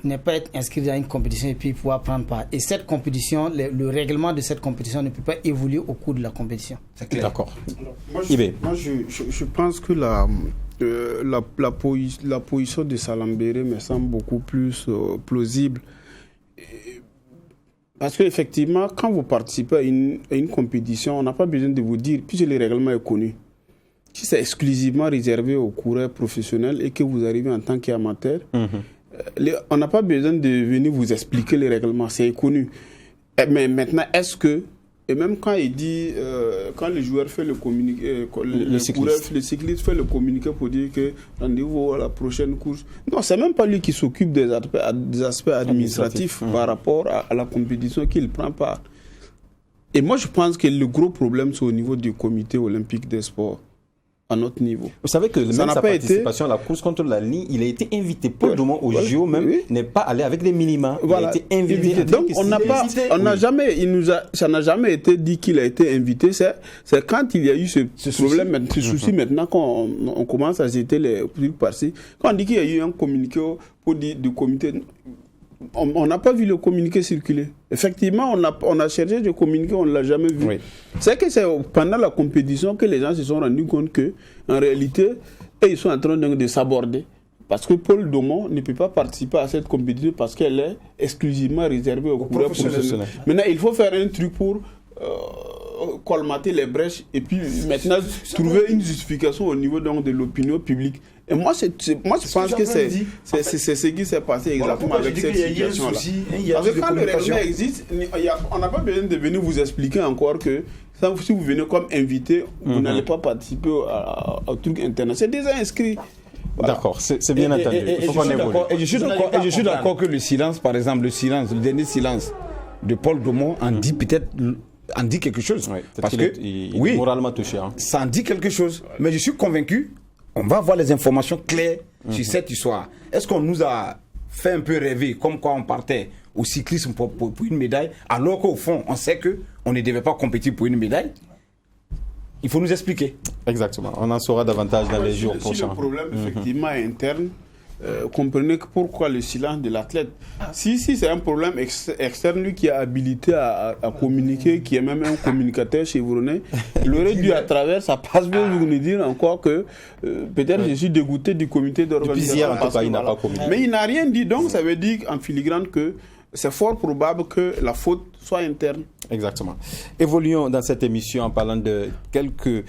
Ne pas être inscrit à une compétition et puis pouvoir prendre part. Et cette compétition, le règlement de cette compétition ne peut pas évoluer au cours de la compétition. C'est clair. D'accord. Moi, je pense que la position de Salambéré me semble beaucoup plus plausible. Parce qu'effectivement, quand vous participez à une compétition, on n'a pas besoin de vous dire, puisque le règlement est connu. Si c'est exclusivement réservé aux coureurs professionnels et que vous arrivez en tant qu'amateur, on n'a pas besoin de venir vous expliquer les règlements, c'est connu. Mais maintenant, est-ce que, et même quand il dit, quand le joueur fait le communiqué, le cycliste fait le communiqué pour dire que rendez-vous à la prochaine course, non, c'est même pas lui qui s'occupe des aspects administratifs par rapport à la compétition qu'il prend part. Et moi, je pense que le gros problème, c'est au niveau du comité olympique des sports. À notre niveau. Vous savez que même sa participation à la course contre la ligne, il a été invité pour le moment au JO même, n'est pas allé avec les minima. Il a été invité. Donc ça n'a jamais été dit qu'il a été invité. C'est quand il y a eu ce problème, ce souci maintenant qu'on commence à jeter les trucs par-ci. Quand on dit qu'il y a eu un communiqué pour dire du comité. On n'a pas vu le communiqué circuler. Effectivement, on a cherché de communiquer, on ne l'a jamais vu. C'est que c'est pendant la compétition que les gens se sont rendus compte que, en réalité, ils sont en train de s'aborder. Parce que Paul Domon ne peut pas participer à cette compétition parce qu'elle est exclusivement réservée aux coureurs professionnels. Maintenant, il faut faire un truc pour colmater les brèches et puis maintenant trouver une justification au niveau donc, de l'opinion publique. Et moi, je pense que c'est ce qui s'est passé exactement avec cette situation-là. Parce que quand le règlement existe, on n'a pas besoin de venir vous expliquer encore que si vous venez comme invité, vous n'allez pas participer au truc internet. C'est déjà inscrit. Voilà. D'accord, c'est bien entendu. Et je suis d'accord que le silence, par exemple, le dernier silence de Paul Domon en dit peut-être... en dit quelque chose. Parce que il est moralement touché. Ça en dit quelque chose. Mais je suis convaincu, on va avoir les informations claires sur cette histoire. Est-ce qu'on nous a fait un peu rêver, comme quoi on partait au cyclisme pour une médaille, alors qu'au fond, on sait qu'on ne devait pas compétir pour une médaille? Il faut nous expliquer. Exactement. On en saura davantage dans les jours prochains. Si le problème, effectivement, interne, comprenez pourquoi le silence de l'athlète. Si c'est un problème externe, lui qui est habilité à communiquer, qui est même un communicateur chevronné, il aurait dû à travers sa passe-boue nous dire encore que peut-être je suis dégoûté du comité d'organisation. Depuis hier, en tout cas, il n'a pas communiqué. Mais il n'a rien dit, donc ça veut dire en filigrane que c'est fort probable que la faute soit interne. Exactement. Évoluons dans cette émission en parlant de quelques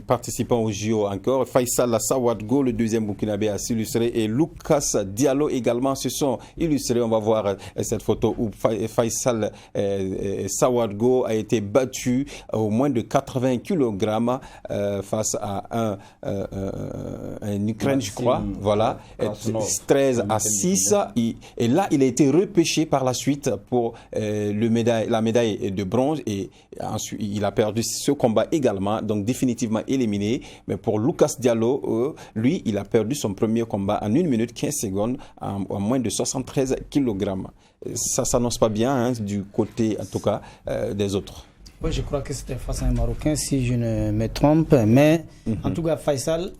participants au JO encore. Faisal Sawadgo, le deuxième Burkinabé, a s'illustré, et Lucas Diallo également se sont illustrés. On va voir cette photo où Faisal Sawadgo a été battu au moins de 80 kg face à un Ukraine, je crois. Voilà, 13-6. Et là, il a été repêché par la suite pour la médaille de bronze, et ensuite il a perdu ce combat également, donc définitivement éliminé. Mais pour Lucas Diallo, lui, il a perdu son premier combat en 1 minute 15 secondes en moins de 73 kg. Ça s'annonce pas bien du côté, en tout cas, des autres. Oui, je crois que c'était face à un Marocain, si je ne me trompe. Mais en tout cas, Faisal,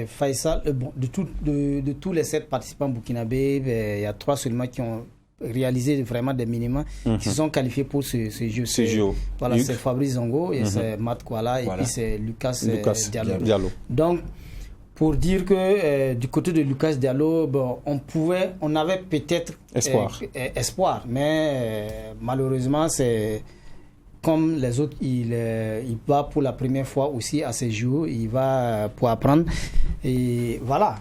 Faisal, de tous les 7 participants burkinabés, il y a 3 seulement qui ont réalisé vraiment des minima, qui se sont qualifiés pour ce jeu. Voilà, c'est Fabrice Zongo et c'est Matt Kuala et puis c'est Lucas Diallo. Donc, pour dire que du côté de Lucas Diallo, on avait peut-être espoir, mais malheureusement, c'est comme les autres, il va pour la première fois aussi à ces jours, il va pour apprendre. Et voilà,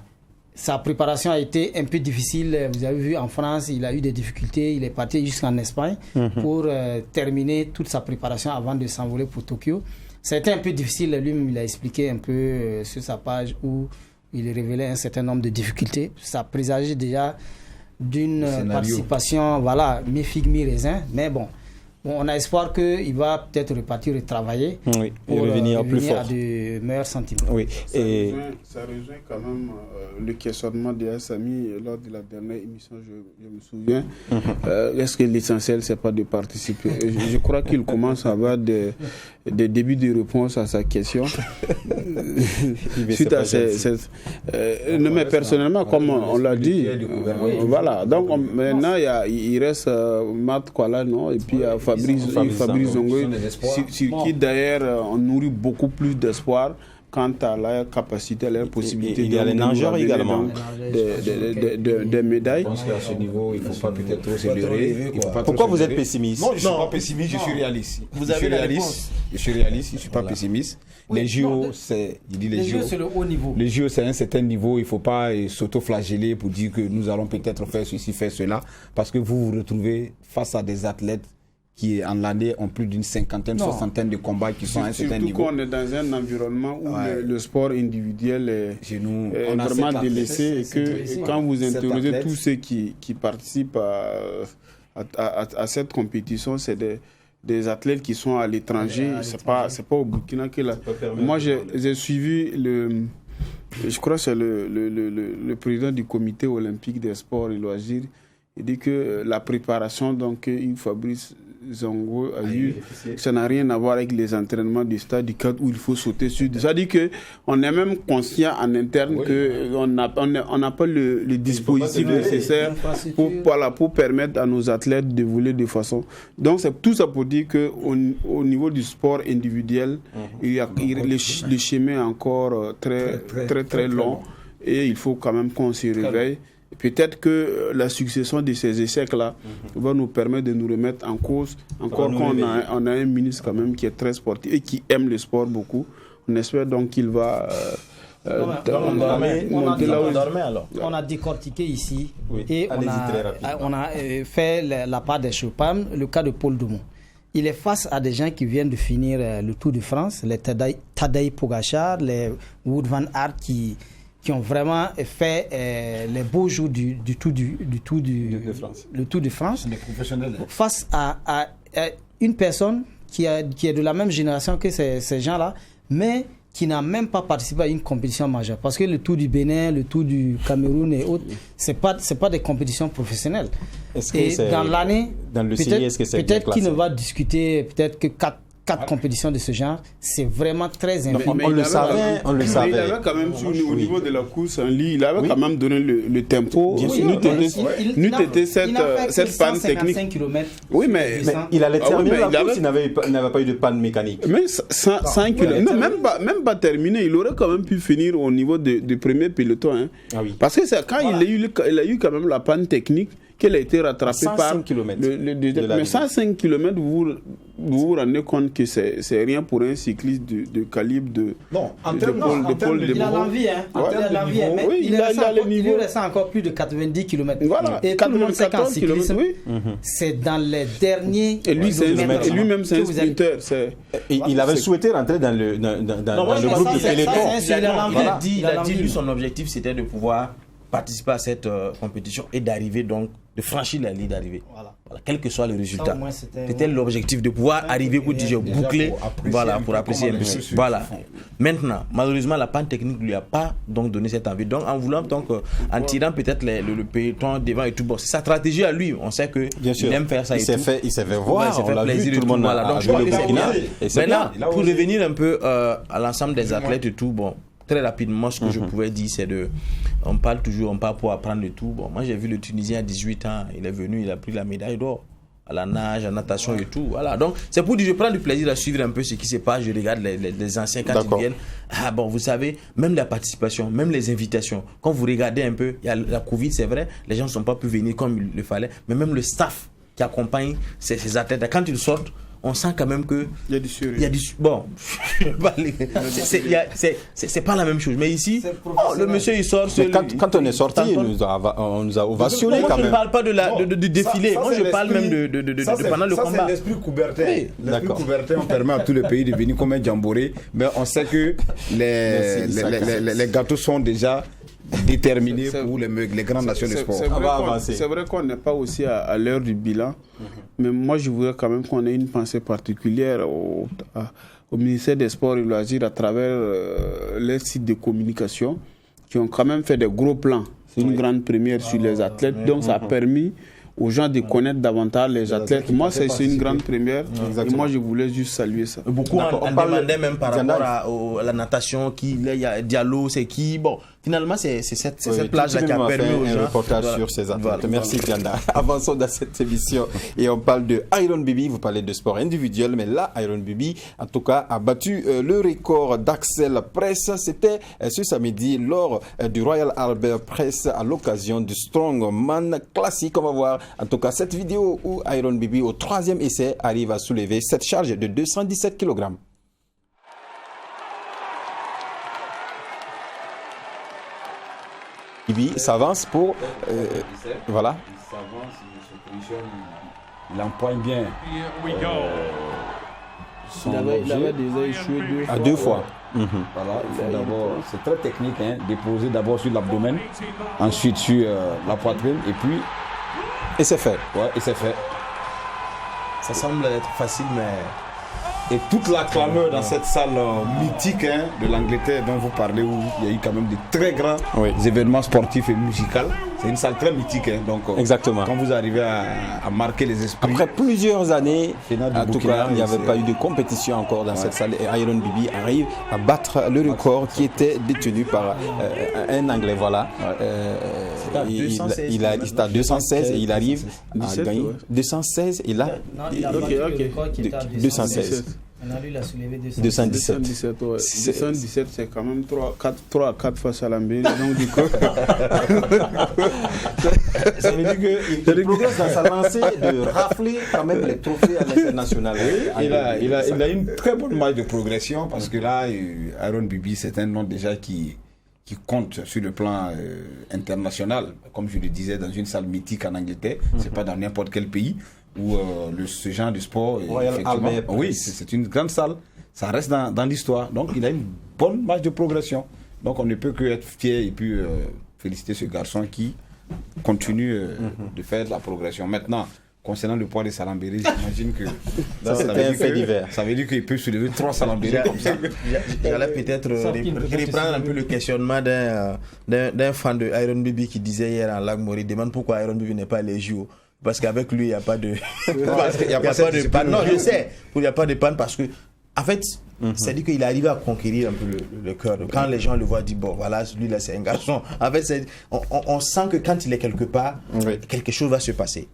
sa préparation a été un peu difficile. Vous avez vu en France, il a eu des difficultés. Il est parti jusqu'en Espagne pour terminer toute sa préparation avant de s'envoler pour Tokyo. C'était un peu difficile. Lui-même, il a expliqué un peu sur sa page où il révélait un certain nombre de difficultés. Ça présageait déjà d'une participation, voilà, mi-figue, mi-raisin. Mais bon, on a espoir qu'il va peut-être repartir et travailler pour revenir plus fort, à de meilleurs sentiments. Oui. Ça rejoint quand même le questionnement de Sami lors de la dernière émission, je me souviens. Est-ce que l'essentiel, c'est pas de participer? Je crois qu'il commence à avoir des débuts de réponse à sa question. Suite à non, mais personnellement, comme on l'a dit, voilà. Donc maintenant, il reste Matt Kuala, non, et puis Fabrice Zongo, sur qui d'ailleurs on nourrit beaucoup plus d'espoir quant à leur capacité, à leur possibilité. Il y a les nageurs également. Des médailles. Je pense qu'à ce niveau, il ne faut pas peut-être trop se leurrer. Pourquoi vous êtes pessimiste? Non, je ne suis pas pessimiste, je suis réaliste. Vous avez la réponse. Je suis réaliste, je ne suis pas pessimiste. Les JO, c'est le haut niveau. Les JO, c'est un certain niveau. Il ne faut pas s'auto-flageller pour dire que nous allons peut-être faire ceci, faire cela. Parce que vous vous retrouvez face à des athlètes qui en l'année ont plus d'une cinquantaine, soixantaine de combats qui sont à un certain niveau. Surtout qu'on est dans un environnement où le sport individuel est vraiment délaissé et que quand vous interrogez tous ceux qui participent à cette compétition, c'est des athlètes qui sont à l'étranger. C'est pas au Burkina que là. Moi, j'ai suivi je crois que c'est le président du comité olympique des sports et loisirs. Il dit que la préparation donc Fabrice Zongo a eu, ça n'a rien à voir avec les entraînements du stade du cadre où il faut sauter sur. Ça dit que on est même conscient en interne que on n'a pas le dispositif nécessaire pour permettre à nos athlètes de voler de façon. Donc c'est tout ça pour dire que au niveau du sport individuel, le chemin est encore très long et il faut quand même qu'on se réveille. Peut-être que la succession de ces échecs-là va nous permettre de nous remettre en cause. Encore qu'on a un ministre quand même qui est très sportif et qui aime le sport beaucoup. On espère donc qu'il va monter là où on a décortiqué ici et on a fait la part des choses. Par exemple, le cas de Paul Dumont. Il est face à des gens qui viennent de finir le Tour de France, les Tadej Pogacar, les Wout van Aert qui ont vraiment fait les beaux jours du Tour de France. Les professionnels. Face à une personne qui est de la même génération que ces gens-là, mais qui n'a même pas participé à une compétition majeure. Parce que le Tour du Bénin, le Tour du Cameroun et autres, c'est pas des compétitions professionnelles. Dans l'année, peut-être qu'il ne va discuter peut-être que 4 compétitions de ce genre, c'est vraiment très infime. On le savait. Il avait quand même, au niveau de la course en ligne, il avait quand même donné le tempo. Nous était cette panne technique. Km. Oui, mais il allait terminer la course, il n'avait pas eu de panne mécanique. Mais 5 km, non, même pas terminé, il aurait quand même pu finir au niveau du premier peloton. Hein. Ah oui. Parce que c'est quand il a eu quand même la panne technique, qu'elle a été rattrapée par 105 km. Mais 105 km, vous vous rendez compte que c'est rien pour un cycliste de calibre de Paul. Il a l'envie, hein. Mais il lui reste encore plus de 90 km. Voilà. Et tout le monde sait qu'en cyclisme, c'est dans les derniers. Et lui-même, c'est un sprinter. Il avait souhaité rentrer dans le groupe de peloton. Il a dit, lui, son objectif, c'était de pouvoir participer à cette compétition et d'arriver donc de franchir la ligne d'arrivée. Voilà, quel que soit le résultat. C'était l'objectif de pouvoir arriver pour dire boucler, pour apprécier un peu. Voilà. Maintenant, malheureusement, la panne technique ne lui a pas donc donné cette envie. Donc, en voulant en tirant peut-être le peloton devant et tout, bon, c'est sa stratégie à lui. On sait que il aime faire ça. Il s'est fait voir, il s'est fait plaisir et tout le monde. Donc, je crois que c'est bien. Maintenant, pour revenir un peu à l'ensemble des athlètes et tout, bon. très rapidement, ce que je pouvais dire, c'est on parle pour apprendre de tout. Bon, moi, j'ai vu le Tunisien à 18 ans, il est venu, il a pris la médaille d'or à la nage, à la natation et tout. Voilà. Donc, c'est pour dire, je prends du plaisir à suivre un peu ce qui se passe. Je regarde les anciens quand ils viennent. Ah bon, vous savez, même la participation, même les invitations, quand vous regardez un peu, il y a la Covid, c'est vrai, les gens ne sont pas pu venir comme il le fallait, mais même le staff qui accompagne ces athlètes, quand ils sortent, on sent quand même que il y a du sérieux. Il y a du bon, c'est pas la même chose. Mais ici, le monsieur il sort. Mais quand on est sorti, on nous a ovationné quand même. Je ne parle pas du défilé. Moi, je parle même de pendant le combat. Ça, c'est l'esprit Coubertin. Oui. L'esprit Coubertin, on permet à tous les pays de venir comme un jamboree. Mais on sait que les gâteaux sont déjà déterminés pour les grandes nations de sport. C'est vrai qu'on n'est pas aussi à l'heure du bilan, mais moi je voudrais quand même qu'on ait une pensée particulière au ministère des Sports et Loisirs à travers les sites de communication qui ont quand même fait des gros plans. C'est une grande première sur les athlètes, donc ça a permis aux gens de connaître davantage les athlètes. Moi, c'est une grande première. Et moi, je voulais juste saluer ça. Beaucoup on demandait même par rapport à la natation, il y a Diallo, c'est qui. Bon, finalement, c'est cette plage-là qui a permis aux gens. Un reportage sur ces athlètes. Merci, Diana. Avançons dans cette émission et on parle de Iron Bibi. Vous parlez de sport individuel, mais là, Iron Bibi, en tout cas, a battu le record d'Axel Press. C'était ce samedi lors du Royal Albert Press à l'occasion du Strongman Classic. On va voir en tout cas cette vidéo où Iron Bibi, au 3e essai, arrive à soulever cette charge de 217 kg. Bibi s'avance pour... voilà. Il s'avance, il se positionne, il empoigne bien. Il avait déjà échoué deux fois. Voilà, il faut d'abord, c'est très technique, déposer d'abord sur l'abdomen, ensuite sur la poitrine, et puis... Et c'est fait. Ouais, et c'est fait. Ça semble être facile, mais... Et toute la clameur dans cette salle mythique de l'Angleterre dont vous parlez, où il y a eu quand même de très grands événements sportifs et musicaux. C'est une salle très mythique. Donc, exactement. Quand vous arrivez à marquer les esprits. Après plusieurs années, en tout cas, il n'y avait pas eu de compétition encore dans cette salle. Et Iron Bibi arrive à battre le record qui était détenu par un Anglais. Voilà. Il est à 216 et il arrive à gagner 216. Et là, 216. Il a soulevé 217. 217, c'est quand même 3 à 4 fois Salambé. Donc du coup... Ça veut dire qu'il progresse dans sa lancée de rafler quand même les trophées à l'international. Il a une très bonne marge de progression parce que là, Iron Bibi, c'est un nom déjà qui compte sur le plan international. Comme je le disais, dans une salle mythique en Angleterre, c'est pas dans n'importe quel pays où ce genre de sport, oui, c'est une grande salle, ça reste dans l'histoire. Donc il a une bonne marge de progression. Donc on ne peut que être fier et puis féliciter ce garçon qui continue de faire de la progression. Maintenant, concernant le poids des salambéris, j'imagine que ça veut dire qu'il peut soulever 3 salambéris comme ça. J'allais peut-être reprendre un peu le questionnement d'un fan de Iron Bibi qui disait hier en Lac Maury, demande pourquoi Iron Bibi n'est pas les JO. Parce qu'avec lui, il n'y a pas de... il n'y a pas de panne. Non, je sais. Il n'y a pas de panne parce que, en fait, c'est-à-dire qu'il arrive à conquérir un peu le cœur. Quand les gens le voient, ils disent, bon, voilà, lui-là, c'est un garçon. En fait, on sent que quand il est quelque part, quelque chose va se passer.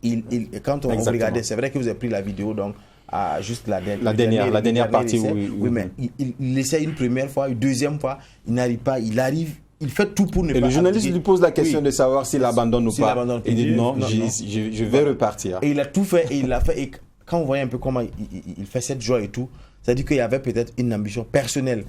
Quand on regardait, c'est vrai que vous avez pris la vidéo, donc, juste la dernière partie. Oui, mais il essaie une première fois, une deuxième fois, il n'arrive pas, il fait tout pour ne pas... Et le journaliste lui pose la question de savoir s'il abandonne ou pas. Il dit non, je vais repartir. Et il a tout fait, et il l'a fait. Et quand on voyait un peu comment il fait cette joie et tout, c'est-à-dire qu'il y avait peut-être une ambition personnelle.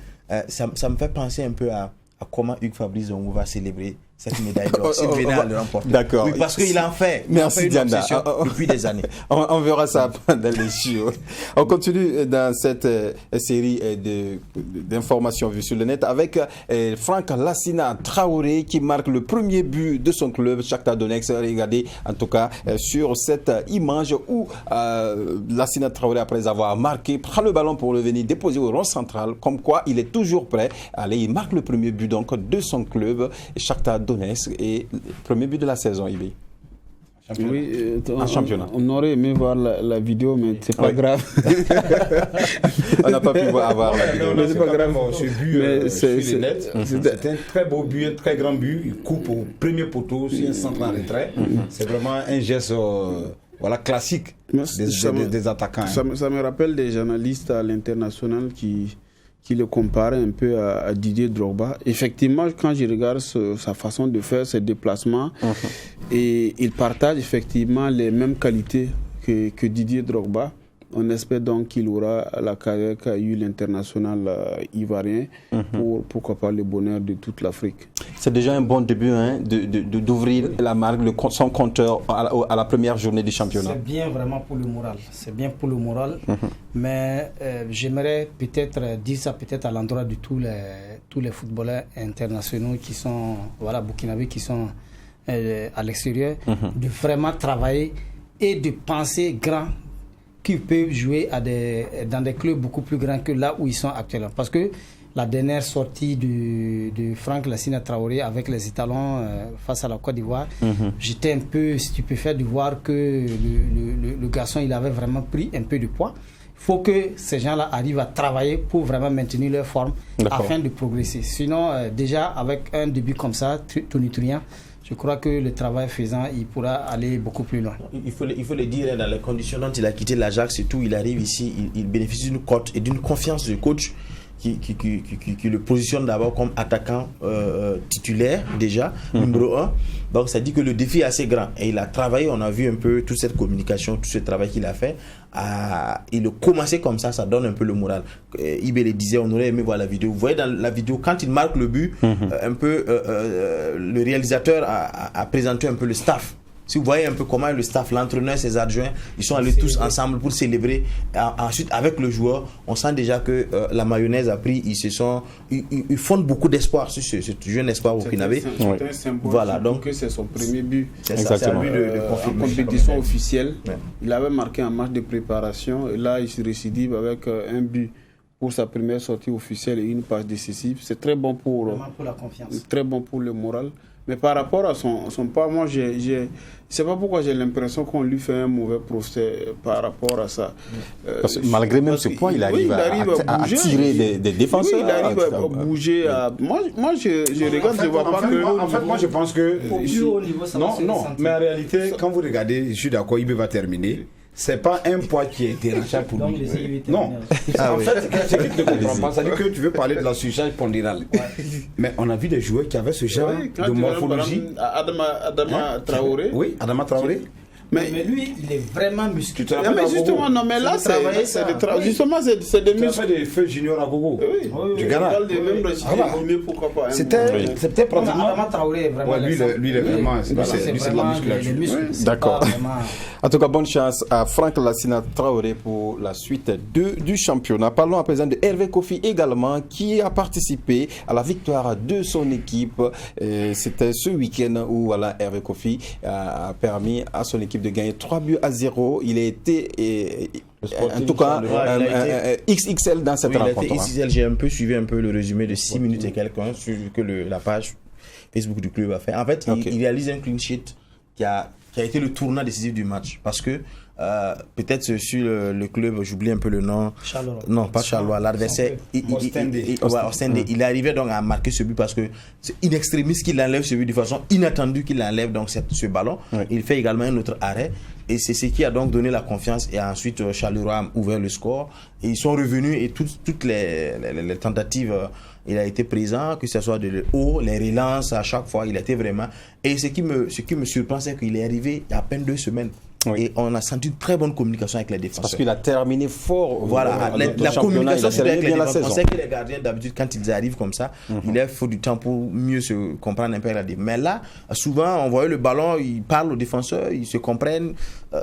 Ça me fait penser un peu à comment Hugues Fabrice Zongo va célébrer cette médaille d'or s'il venait à le remporter. D'accord. Oui, parce qu'il en fait. Merci Diana. Depuis des années. On verra ça pendant les JO. On continue dans cette série d'informations vues sur le net avec Franck Lassina Traoré qui marque le premier but de son club Shakhtar Donetsk. Regardez en tout cas sur cette image où Lassina Traoré, après avoir marqué, prend le ballon pour le venir déposer au rond central. Comme quoi il est toujours prêt. Allez, il marque le premier but donc de son club Shakhtar Donetsk et premier but de la saison, Ibi. Oui, en championnat. On aurait aimé voir la vidéo, mais c'est pas grave. On n'a pas pu avoir la vidéo. Non, c'est pas grave. Ce but, c'est un très beau but, un très grand but. Il coupe au premier poteau, sur un centre en retrait. C'est vraiment un geste classique des attaquants. Ça me rappelle des journalistes à l'international qui le comparaient un peu à Didier Drogba. Effectivement, quand je regarde sa façon de faire, ses déplacements, et il partage effectivement les mêmes qualités que Didier Drogba. On espère donc qu'il aura la carrière qu'a eu l'international ivoirien pourquoi pas le bonheur de toute l'Afrique. C'est déjà un bon début d'ouvrir la marque, son compteur à la première journée du championnat. C'est bien vraiment pour le moral. C'est bien pour le moral. Mais j'aimerais peut-être dire ça peut-être à l'endroit de tous les footballeurs internationaux qui sont burkinabés, qui sont à l'extérieur, de vraiment travailler et de penser grand, qui peuvent jouer dans des clubs beaucoup plus grands que là où ils sont actuellement. Parce que la dernière sortie de Franck Lassina Traoré avec les étalons face à la Côte d'Ivoire, j'étais un peu stupéfait de voir que le garçon, il avait vraiment pris un peu de poids. Il faut que ces gens-là arrivent à travailler pour vraiment maintenir leur forme afin de progresser. Sinon, déjà, avec un début comme ça, tonitruant, je crois que le travail faisant, il pourra aller beaucoup plus loin. Il faut le dire, dans les conditions dont il a quitté l'Ajax et tout, il arrive ici, il bénéficie d'une cote et d'une confiance du coach qui le positionne d'abord comme attaquant titulaire déjà, numéro 1. Donc ça dit que le défi est assez grand. Et il a travaillé, on a vu un peu toute cette communication, tout ce travail qu'il a fait. Il a commencé comme ça donne un peu le moral. Ibé le disait, on aurait aimé voir la vidéo. Vous voyez dans la vidéo, quand il marque le but, le réalisateur a présenté un peu le staff. Si vous voyez un peu comment le staff, l'entraîneur, ses adjoints, ils sont allés tous ensemble pour célébrer. Ensuite, avec le joueur, on sent déjà que la mayonnaise a pris. Ils fondent beaucoup d'espoir sur ce jeune espoir burkinabé. C'est un symbole. Voilà, donc c'est son premier but. C'est un but en compétition officielle. Ouais. Il avait marqué un match de préparation et là, il se récidive avec un but pour sa première sortie officielle et une passe décisive. C'est très bon pour la confiance. Très bon pour le moral. Mais par rapport à son pas, moi, je sais pas pourquoi j'ai l'impression qu'on lui fait un mauvais procès par rapport à ça. Parce que malgré même ce point, il arrive à tirer des défenseurs. Oui, il arrive à bouger. Moi, je regarde, je vois pas que... En fait, moi, je pense que... Non, mais en réalité, quand vous regardez, je suis d'accord, Ibé va terminer. C'est pas un poids qui est dérangeant pour lui. Non. En fait, c'est que tu ne comprends pas. C'est-à-dire que tu veux parler de la surcharge pondérale. Mais on a vu des joueurs qui avaient ce genre de morphologie. Adama Traoré. Oui, Adama Traoré. Mais lui, il est vraiment musclé. Mais justement, non, mais là, justement, c'est des muscles. Tu as fait des feux juniors à gogo. Oui, du Ghana. Pourquoi pas. C'était pratiquement. Adama Traoré est vraiment. Lui, il est vraiment. C'est de la musculature. D'accord. En tout cas, bonne chance à Franck Lassina Traoré pour la suite du championnat. Parlons à présent de Hervé Kofi également, qui a participé à la victoire de son équipe. C'était ce week-end où Hervé Kofi a permis à son équipe de gagner 3-0. Il a été, en tout cas, XXL dans cette rencontre. Il a été XXL. J'ai un peu suivi le résumé de 6 minutes et quelques que la page Facebook du club a fait. En fait, il réalise un clean sheet qui a été le tournant décisif du match. Parce que peut-être sur le club, j'oublie un peu le nom. Charleroi. Non, pas Charleroi. L'adversaire, Ostende. Il est arrivé donc à marquer ce but parce que c'est in extremis qu'il enlève ce but de façon inattendue qu'il enlève donc ce ballon. Ouais. Il fait également un autre arrêt. Et c'est ce qui a donc donné la confiance. Et ensuite, Charleroi a ouvert le score. Et ils sont revenus et toutes les tentatives, il a été présent, que ce soit de haut, les relances, à chaque fois, il a été vraiment. Et ce qui me surprend, c'est qu'il est arrivé il y a à peine 2 semaines. Oui. Et on a senti une très bonne communication avec les défenseurs. Parce qu'il a terminé fort. Voilà, la communication c'est avec les défenseurs. On sait que les gardiens, d'habitude, quand ils arrivent comme ça, il leur faut du temps pour mieux se comprendre un peu la défense. Mais là, souvent, on voit le ballon, ils parlent aux défenseurs, ils se comprennent.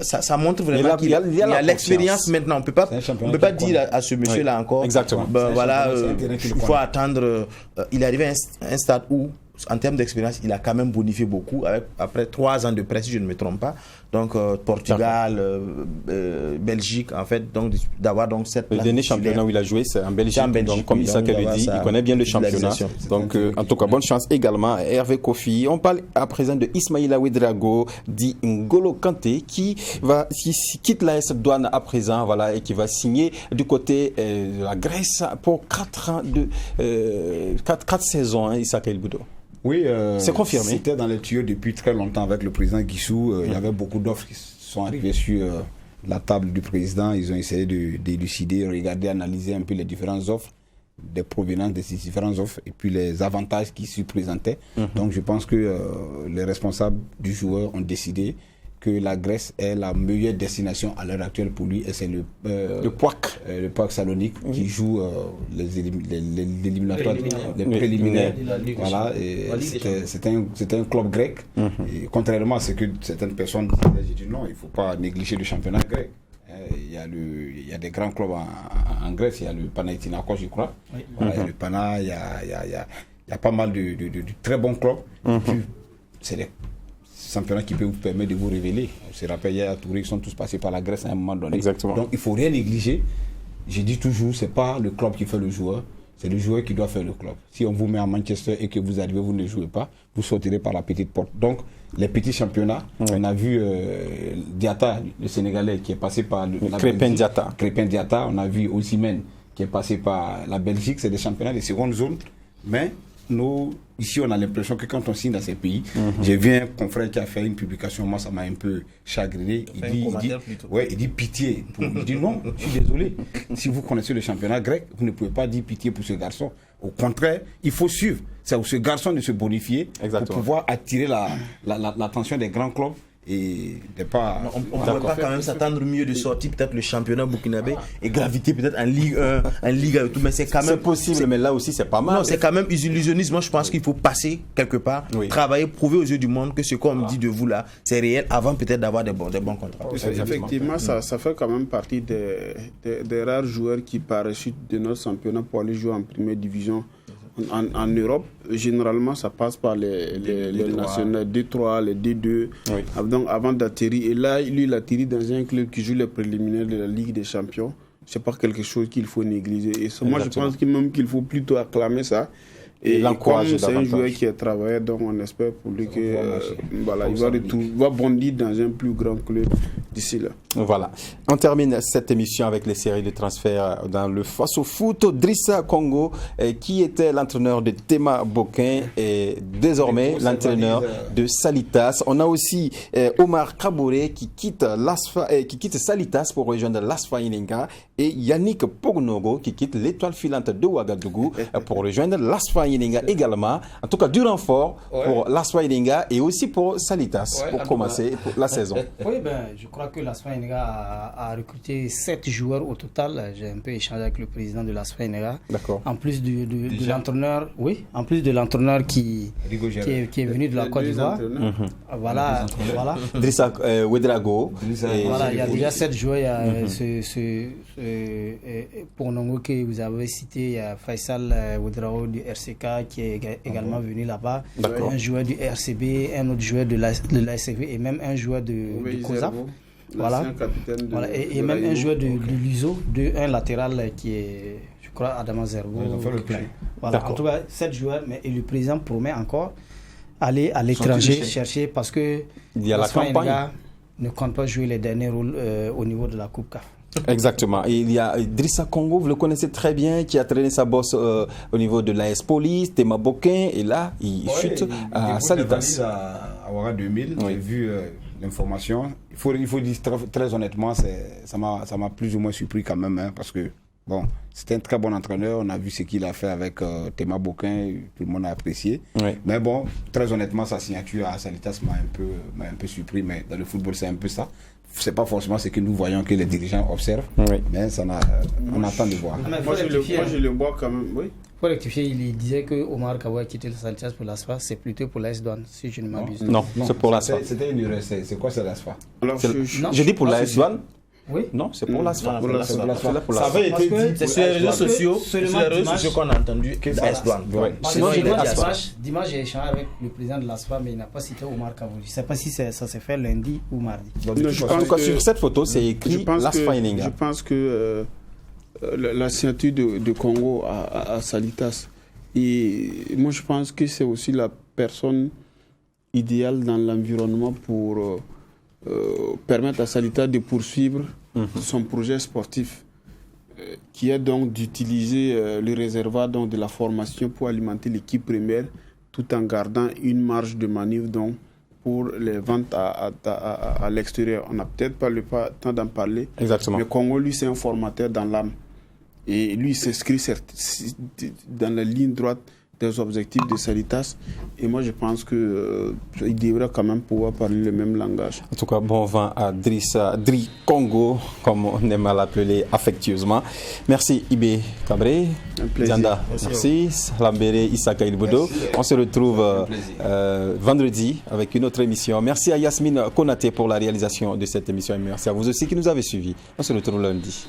Ça montre vraiment qu'il y a l'expérience maintenant. On ne peut pas dire à ce monsieur-là encore. Exactement. Voilà, il faut attendre. Il est arrivé à un stade où en termes d'expérience, il a quand même bonifié beaucoup après 3 ans de presse, si je ne me trompe pas. Donc Portugal, Belgique, en fait, donc d'avoir donc cette le dernier championnat où il a joué, c'est en Belgique. Donc comme Issa le dit, il connaît bien le championnat. Donc en tout cas, bonne chance également à Hervé Kofi. On parle à présent de Ismaïla Ouedraogo, dit N'Golo Kanté, qui quitte l'AS Douane à présent, voilà, et qui va signer du côté de la Grèce pour 4 saisons, hein, Issa Kailboudo. Oui, c'est confirmé. C'était dans les tuyaux depuis très longtemps avec le président Guissou. Il y avait beaucoup d'offres qui sont arrivées sur la table du président. Ils ont essayé d'élucider, regarder, analyser un peu les différentes offres, des provenances de ces différentes offres et puis les avantages qui s'y présentaient. Donc je pense que les responsables du joueur ont décidé que la Grèce est la meilleure destination à l'heure actuelle pour lui, et c'est le PAOK Salonique qui joue les éliminatoires, les préliminaires. Voilà, c'était un club grec. Et contrairement à ce que certaines personnes disaient, j'ai dit non, il ne faut pas négliger le championnat grec. Il y a des grands clubs en Grèce, il y a le Panathinaikos, je crois. Voilà, il y a le Pana, il y a pas mal de très bons clubs. Et puis, c'est des championnat qui peut vous permettre de vous révéler. On se rappelle, Yaya Touré, ils sont tous passés par la Grèce à un moment donné. Exactement. Donc il ne faut rien négliger. Je dis toujours, ce n'est pas le club qui fait le joueur, c'est le joueur qui doit faire le club. Si on vous met à Manchester et que vous arrivez, vous ne jouez pas, vous sortirez par la petite porte. Donc les petits championnats, on a vu Diatta, le Sénégalais, qui est passé par Crépin Diatta. On a vu Osimhen, qui est passé par la Belgique. C'est des championnats de seconde zone. Mais nous, ici, on a l'impression que quand on signe dans ces pays, j'ai vu un confrère qui a fait une publication, moi ça m'a un peu chagriné. Il dit pitié. Il dit non, je suis désolé. Si vous connaissez le championnat grec, vous ne pouvez pas dire pitié pour ce garçon. Au contraire, il faut suivre. C'est à ce garçon de se bonifier pour pouvoir attirer l'attention des grands clubs. Et pas, on ne pourrait pas quand même s'attendre mieux de sortir peut-être le championnat burkinabé et graviter peut-être en Ligue 1, en Ligue 1 et tout, mais c'est quand même... C'est possible, mais là aussi c'est pas mal. Non, c'est quand même illusionniste. Moi je pense qu'il faut passer quelque part, travailler, prouver aux yeux du monde que ce qu'on me dit de vous là, c'est réel avant peut-être d'avoir des bons contrats. Effectivement, ça fait quand même partie des rares joueurs qui parachute de notre championnat pour aller jouer en première division. En Europe, généralement, ça passe par les nationaux D3, les D2, donc avant d'atterrir. Et là, lui, il atterrit dans un club qui joue les préliminaires de la Ligue des Champions. C'est pas quelque chose qu'il faut négliger. Et ça, moi, je pense qu'il faut plutôt acclamer ça. Et comme c'est un joueur qui est travaillé, donc on espère pour lui que il va bondir dans un plus grand club d'ici là. Voilà. On termine cette émission avec les séries de transferts dans le face au foot. Drissa Congo, qui était l'entraîneur de Tema Bokin, est désormais l'entraîneur de Salitas. On a aussi Omar Kabouré qui quitte Salitas pour rejoindre l'Asfa Ininga, et Yannick Pognogo qui quitte l'étoile filante de Ouagadougou pour rejoindre l'Asfa Ininga également. En tout cas, du renfort pour l'Asfa Ininga et aussi pour Salitas pour commencer la saison. Oui, je crois que l'Asfa Ininga a recruté 7 joueurs au total. J'ai un peu échangé avec le président de l'Asfa Ininga. D'accord. En plus de l'entraîneur, en plus de l'entraîneur qui est venu de la Côte d'Ivoire. Voilà. Drissa Ouedraogo. Voilà, il y a déjà 7 joueurs. Il y a pour Nongo que vous avez cité, il y a Faisal Ouedraogo du RCK qui est également venu là-bas. Un joueur du RCB, un autre joueur de l'ASV et même un joueur de COSAF. Voilà. Et même un joueur de l'USO, un latéral qui est, je crois, Adama Zerbo. Voilà. En tout cas, 7 joueurs, mais le président promet encore aller à l'étranger chercher parce que il y a la campagne. Ne compte pas jouer les derniers rôles au niveau de la Coupe CAF. Exactement. Et il y a Drissa Congo, vous le connaissez très bien, qui a traîné sa bosse au niveau de l'AS Police, Tema Bokin, et là, il chute à Salitas. À Ouaga 2000, j'ai vu l'information. Il faut dire très honnêtement, ça m'a plus ou moins surpris quand même, parce que bon, c'était un très bon entraîneur. On a vu ce qu'il a fait avec Tema Bokin, tout le monde a apprécié. Mais bon, très honnêtement, sa signature à Salitas m'a un peu surpris, mais dans le football, c'est un peu ça. C'est pas forcément ce que nous voyons que les dirigeants observent, mais on attend de voir. Moi, je le vois quand même, oui. Pour rectifier, il disait que Omar Kawa a quitté le Salitas pour l'ASFA, c'est plutôt pour l'AS Douane, si je ne m'abuse. Non, c'est pour l'ASFA. C'était une erreur. C'est quoi, c'est l'ASFA? Je dis pour l'AS Douane. Oui. Non, c'est pour l'ASFA. Ça avait été dit. C'est sur les réseaux sociaux, qu'on a entendu S-Douane. Dimanche, j'ai échangé avec le président de l'ASFA, mais il n'a pas cité Omar Kavouri. Je ne sais pas si ça s'est fait lundi ou mardi. Sur cette photo, c'est écrit l'ASFA Eninga. Je pense que la signature de Congo à Salitas, et moi je pense que c'est aussi la personne idéale dans l'environnement pour permettre à Salitas de poursuivre son projet sportif, qui est donc d'utiliser le réservoir donc, de la formation pour alimenter l'équipe première, tout en gardant une marge de manœuvre donc, pour les ventes à l'extérieur. On n'a peut-être pas le temps d'en parler. Exactement. Mais Congo, lui, c'est un formateur dans l'âme. Et lui, il s'inscrit dans la ligne droite des objectifs de Salitas. Et moi, je pense qu'il devrait quand même pouvoir parler le même langage. En tout cas, bon vent à Dri Congo, comme on aime à l'appeler affectueusement. Merci Ibé Cabré. Dianda, merci. Lambéré Isaka Ilbodo. On se retrouve vendredi avec une autre émission. Merci à Yasmine Konaté pour la réalisation de cette émission. Et merci à vous aussi qui nous avez suivis. On se retrouve lundi.